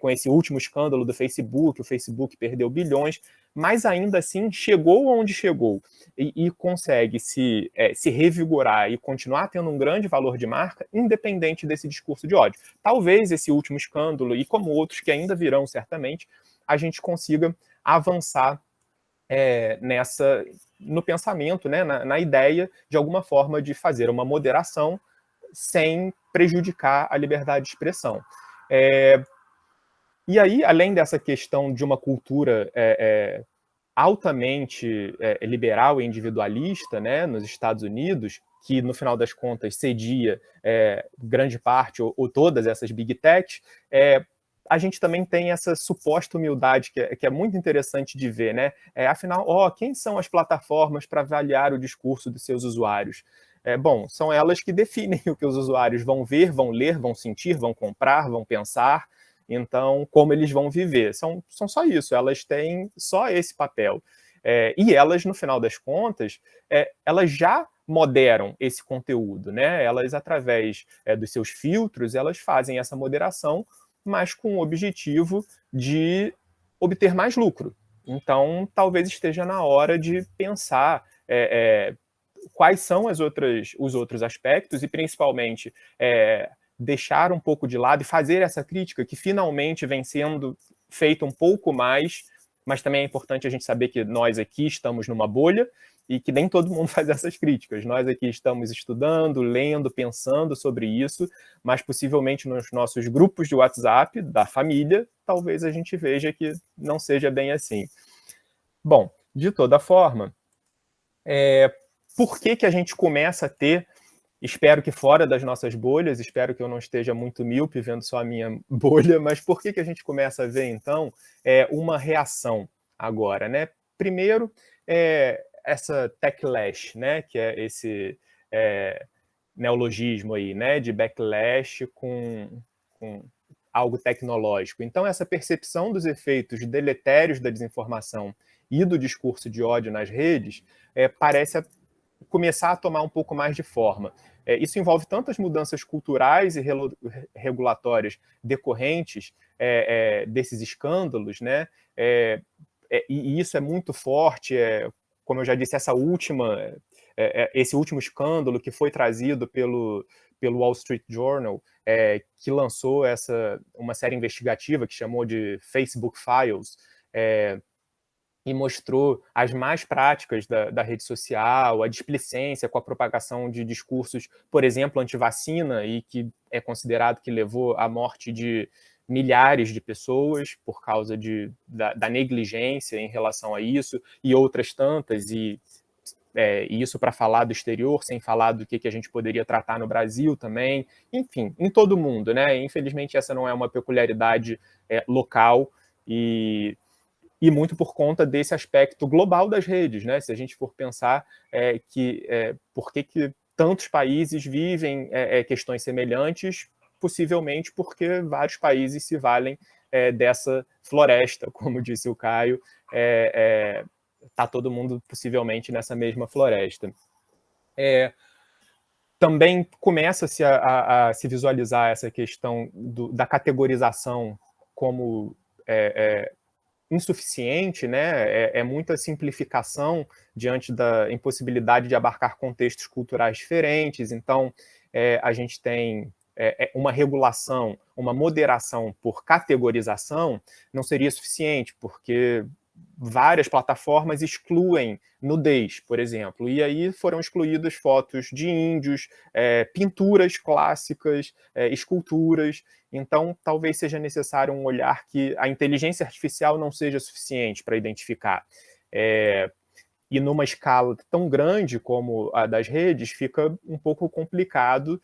esse último escândalo do Facebook, o Facebook perdeu bilhões, mas ainda assim chegou onde chegou e consegue se revigorar e continuar tendo um grande valor de marca, independente desse discurso de ódio. Talvez esse último escândalo, e como outros que ainda virão certamente, a gente consiga avançar no pensamento, né, na ideia, de alguma forma, de fazer uma moderação sem prejudicar a liberdade de expressão. E aí, além dessa questão de uma cultura altamente liberal e individualista, né, nos Estados Unidos, que, no final das contas, cedia grande parte ou todas essas big techs, a gente também tem essa suposta humildade que é muito interessante de ver, né? Afinal, quem são as plataformas para avaliar o discurso dos seus usuários? Bom, são elas que definem o que os usuários vão ver, vão ler, vão sentir, vão comprar, vão pensar. Então, como eles vão viver? São só isso, elas têm só esse papel. E elas, no final das contas, elas já moderam esse conteúdo, né? Elas, através dos seus filtros, elas fazem essa moderação, mas com o objetivo de obter mais lucro. Então, talvez esteja na hora de pensar quais são os outros aspectos e, principalmente, deixar um pouco de lado e fazer essa crítica que finalmente vem sendo feita um pouco mais mas também é importante a gente saber que nós aqui estamos numa bolha e que nem todo mundo faz essas críticas. Nós aqui estamos estudando, lendo, pensando sobre isso, mas possivelmente nos nossos grupos de WhatsApp, da família, talvez a gente veja que não seja bem assim. Bom, de toda forma, por que a gente começa a ter, espero que fora das nossas bolhas, espero que eu não esteja muito míope vendo só a minha bolha, mas por que a gente começa a ver, então, uma reação agora, né? Primeiro, essa techlash, né, que é esse neologismo aí, né, de backlash com algo tecnológico. Então, essa percepção dos efeitos deletérios da desinformação e do discurso de ódio nas redes parece começar a tomar um pouco mais de forma. Isso envolve tantas mudanças culturais e regulatórias decorrentes desses escândalos, né? E isso é muito forte, como eu já disse, esse último escândalo que foi trazido pelo Wall Street Journal, que lançou uma série investigativa que chamou de Facebook Files, e mostrou as más práticas da rede social, a displicência com a propagação de discursos, por exemplo, anti-vacina, e que é considerado que levou à morte de milhares de pessoas por causa da negligência em relação a isso, e outras tantas, e isso para falar do exterior, sem falar do que a gente poderia tratar no Brasil também, enfim, em todo o mundo, né? Infelizmente, essa não é uma peculiaridade local, e muito por conta desse aspecto global das redes, né? Se a gente for pensar por que tantos países vivem questões semelhantes, possivelmente porque vários países se valem dessa floresta, como disse o Caio, está todo mundo possivelmente nessa mesma floresta. Também começa-se a se visualizar essa questão da categorização como insuficiente, né? É muita simplificação diante da impossibilidade de abarcar contextos culturais diferentes. Então, a gente tem uma regulação, uma moderação por categorização não seria suficiente, porque várias plataformas excluem nudez, por exemplo, e aí foram excluídas fotos de índios, pinturas clássicas, esculturas. Então, talvez seja necessário um olhar que a inteligência artificial não seja suficiente para identificar. E numa escala tão grande como a das redes, fica um pouco complicado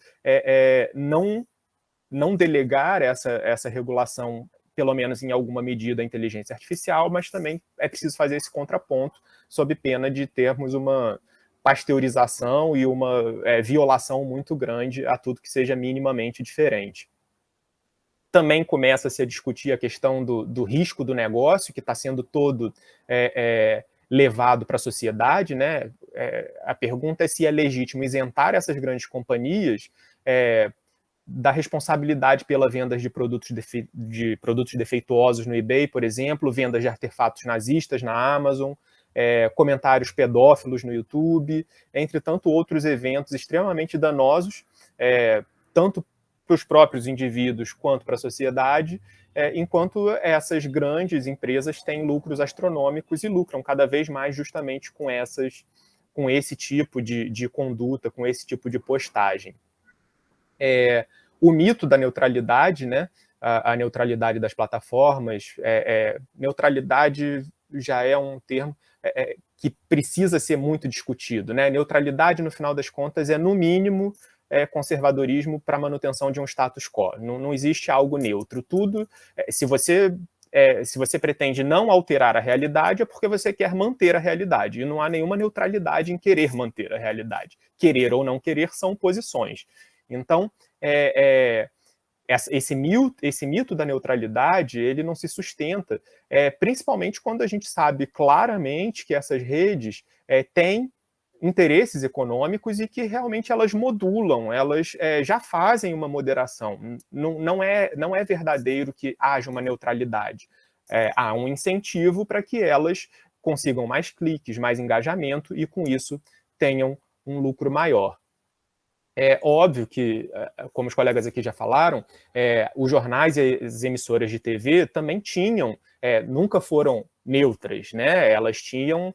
não delegar essa regulação, pelo menos em alguma medida, à inteligência artificial, mas também é preciso fazer esse contraponto, sob pena de termos uma pasteurização e uma violação muito grande a tudo que seja minimamente diferente. Também começa-se a discutir a questão do risco do negócio, que está sendo todo levado para a sociedade, né? A pergunta é se é legítimo isentar essas grandes companhias da responsabilidade pela venda de produtos defeituosos no eBay, por exemplo, vendas de artefatos nazistas na Amazon, comentários pedófilos no YouTube, entre tanto outros eventos extremamente danosos, tanto para os próprios indivíduos quanto para a sociedade, enquanto essas grandes empresas têm lucros astronômicos e lucram cada vez mais justamente com esse tipo de conduta, com esse tipo de postagem. O mito da neutralidade, né? A neutralidade das plataformas, neutralidade já é um termo que precisa ser muito discutido, né? Neutralidade, no final das contas, no mínimo, conservadorismo para manutenção de um status quo. Não existe algo neutro. Tudo, se você pretende não alterar a realidade, é porque você quer manter a realidade. E não há nenhuma neutralidade em querer manter a realidade. Querer ou não querer são posições. Então, esse mito da neutralidade, ele não se sustenta, principalmente quando a gente sabe claramente que essas redes têm interesses econômicos e que realmente elas modulam, elas já fazem uma moderação. Não é verdadeiro que haja uma neutralidade. Há um incentivo para que elas consigam mais cliques, mais engajamento e, com isso, tenham um lucro maior. É óbvio que, como os colegas aqui já falaram, os jornais e as emissoras de TV também tinham, nunca foram neutras, né? Elas tinham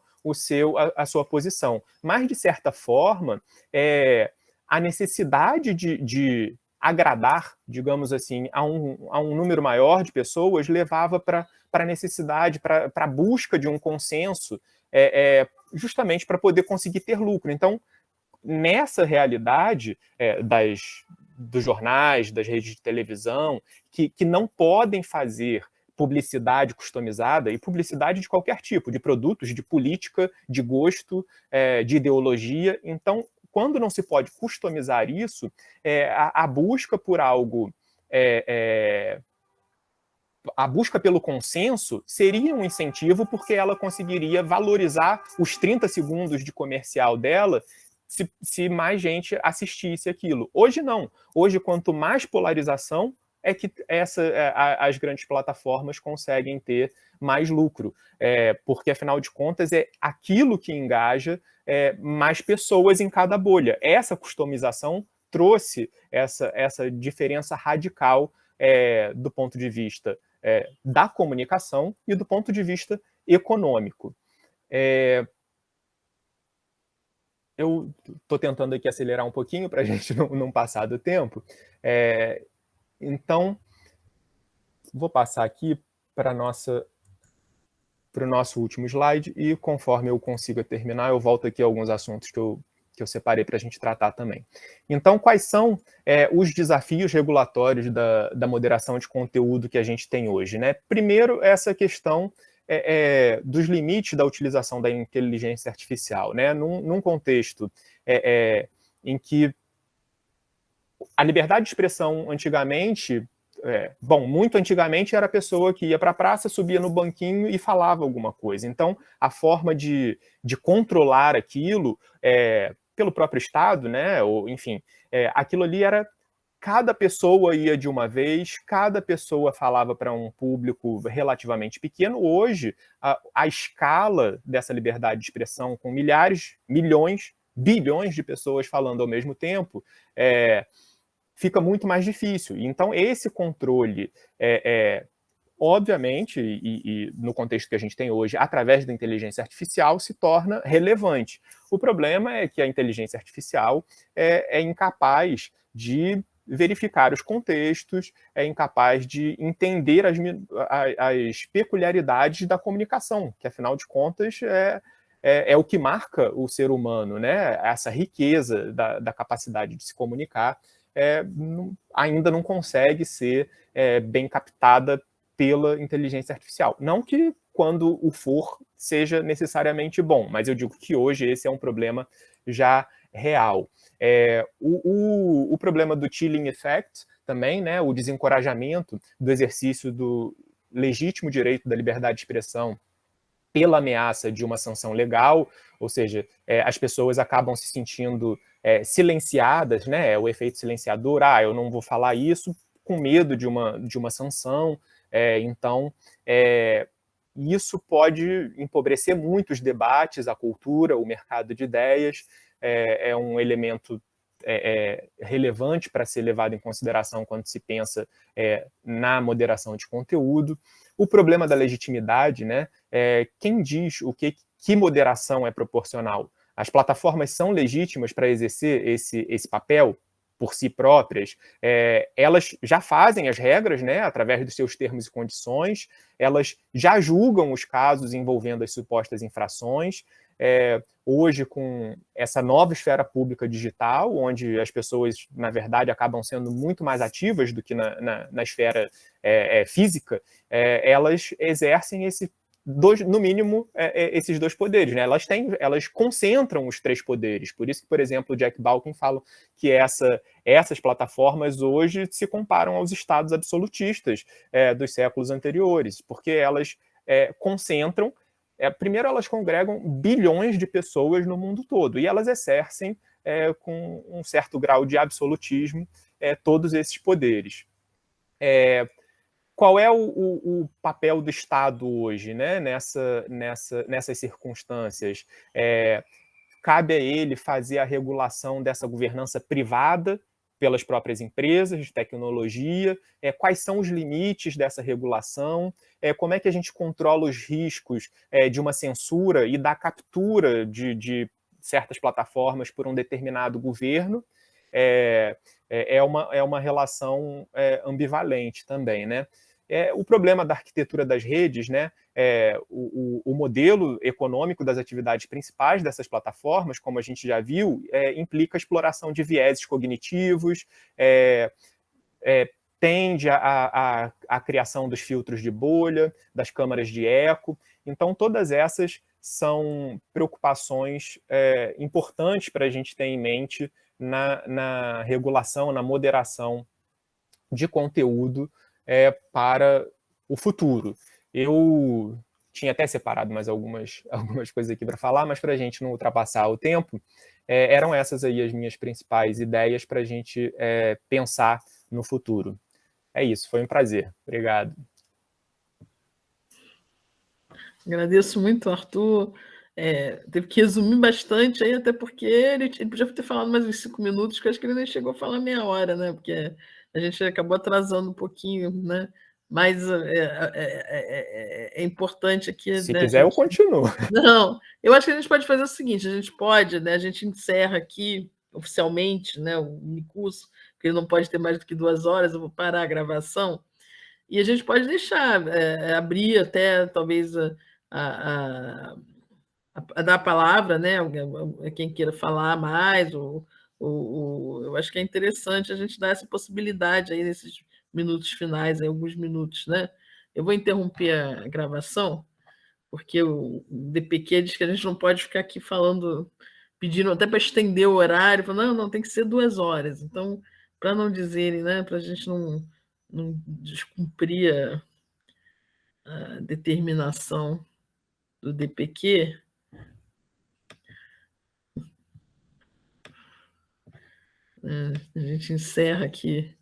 a sua posição. Mas, de certa forma, a necessidade de agradar, digamos assim, a um número maior de pessoas levava para a necessidade, para a busca de um consenso, justamente para poder conseguir ter lucro. Então, nessa realidade dos jornais, das redes de televisão, que não podem fazer publicidade customizada, e publicidade de qualquer tipo, de produtos, de política, de gosto, de ideologia. Então, quando não se pode customizar isso, a busca por algo... a busca pelo consenso seria um incentivo, porque ela conseguiria valorizar os 30 segundos de comercial dela se mais gente assistisse aquilo. Hoje não. Hoje, quanto mais polarização, é que as grandes plataformas conseguem ter mais lucro. Porque, afinal de contas, é aquilo que engaja mais pessoas em cada bolha. Essa customização trouxe essa diferença radical do ponto de vista da comunicação e do ponto de vista econômico. Eu estou tentando aqui acelerar um pouquinho para a gente não passar do tempo. Então, vou passar aqui para o nosso último slide e, conforme eu consiga terminar, eu volto aqui a alguns assuntos que eu separei para a gente tratar também. Então, quais são os desafios regulatórios da moderação de conteúdo que a gente tem hoje, né? Primeiro, essa questão dos limites da utilização da inteligência artificial, né? Num contexto em que a liberdade de expressão antigamente, muito antigamente era a pessoa que ia para a praça, subia no banquinho e falava alguma coisa. Então, a forma de controlar aquilo pelo próprio Estado, né? Ou, enfim, aquilo ali era... Cada pessoa ia de uma vez, cada pessoa falava para um público relativamente pequeno. Hoje, a escala dessa liberdade de expressão, com milhares, milhões, bilhões de pessoas falando ao mesmo tempo, fica muito mais difícil. Então, esse controle, obviamente, e no contexto que a gente tem hoje, através da inteligência artificial, se torna relevante. O problema é que a inteligência artificial é incapaz de verificar os contextos, é incapaz de entender as peculiaridades da comunicação, que, afinal de contas, é o que marca o ser humano, né? Essa riqueza da capacidade de se comunicar ainda não consegue ser bem captada pela inteligência artificial. Não que, quando o for, seja necessariamente bom, mas eu digo que hoje esse é um problema já real. O problema do chilling effect também, né, o desencorajamento do exercício do legítimo direito da liberdade de expressão pela ameaça de uma sanção legal, ou seja, as pessoas acabam se sentindo silenciadas, né, o efeito silenciador, eu não vou falar isso, com medo de uma sanção. Então, isso pode empobrecer muito os debates, a cultura, o mercado de ideias. É um elemento relevante para ser levado em consideração quando se pensa na moderação de conteúdo. O problema da legitimidade, né? Quem diz que moderação é proporcional? As plataformas são legítimas para exercer esse papel por si próprias? Elas já fazem as regras, né, através dos seus termos e condições, elas já julgam os casos envolvendo as supostas infrações. Hoje, com essa nova esfera pública digital, onde as pessoas, na verdade, acabam sendo muito mais ativas do que na esfera física, elas exercem no mínimo, esses dois poderes, né? Elas concentram os três poderes. Por isso que, por exemplo, o Jack Balkin fala que essas plataformas hoje se comparam aos estados absolutistas dos séculos anteriores, porque elas concentram... primeiro, elas congregam bilhões de pessoas no mundo todo, e elas exercem com um certo grau de absolutismo todos esses poderes. Qual é o papel do Estado hoje, né, nessas circunstâncias? cabe a ele fazer a regulação dessa governança privada pelas próprias empresas de tecnologia, quais são os limites dessa regulação, como é que a gente controla os riscos de uma censura e da captura de certas plataformas por um determinado governo. É uma relação ambivalente também, né? O problema da arquitetura das redes, né? O modelo econômico das atividades principais dessas plataformas, como a gente já viu, implica a exploração de vieses cognitivos, tende à criação dos filtros de bolha, das câmaras de eco. Então, todas essas são preocupações importantes para a gente ter em mente na regulação, na moderação de conteúdo para o futuro. Eu tinha até separado mais algumas coisas aqui para falar, mas para a gente não ultrapassar o tempo, eram essas aí as minhas principais ideias para a gente pensar no futuro. É isso, foi um prazer. Obrigado. Agradeço muito, Arthur. Teve que resumir bastante aí, até porque ele podia ter falado mais uns 5 minutos, que eu acho que ele nem chegou a falar meia hora, né? Porque a gente acabou atrasando um pouquinho, né? Mas é importante aqui. Se né, quiser, eu continuo. Não, eu acho que a gente pode fazer o seguinte: a gente pode, né? A gente encerra aqui oficialmente, né? O curso, porque ele não pode ter mais do que 2 horas, eu vou parar a gravação, e a gente pode deixar abrir até talvez a dar a palavra, né? Quem queira falar mais, eu acho que é interessante a gente dar essa possibilidade aí nesses minutos finais, aí, alguns minutos, né? Eu vou interromper a gravação, porque o DPQ diz que a gente não pode ficar aqui falando, pedindo até para estender o horário, falando, não, tem que ser 2 horas. Então, para não dizerem, né? Para a gente não descumprir a determinação do DPQ, a gente encerra aqui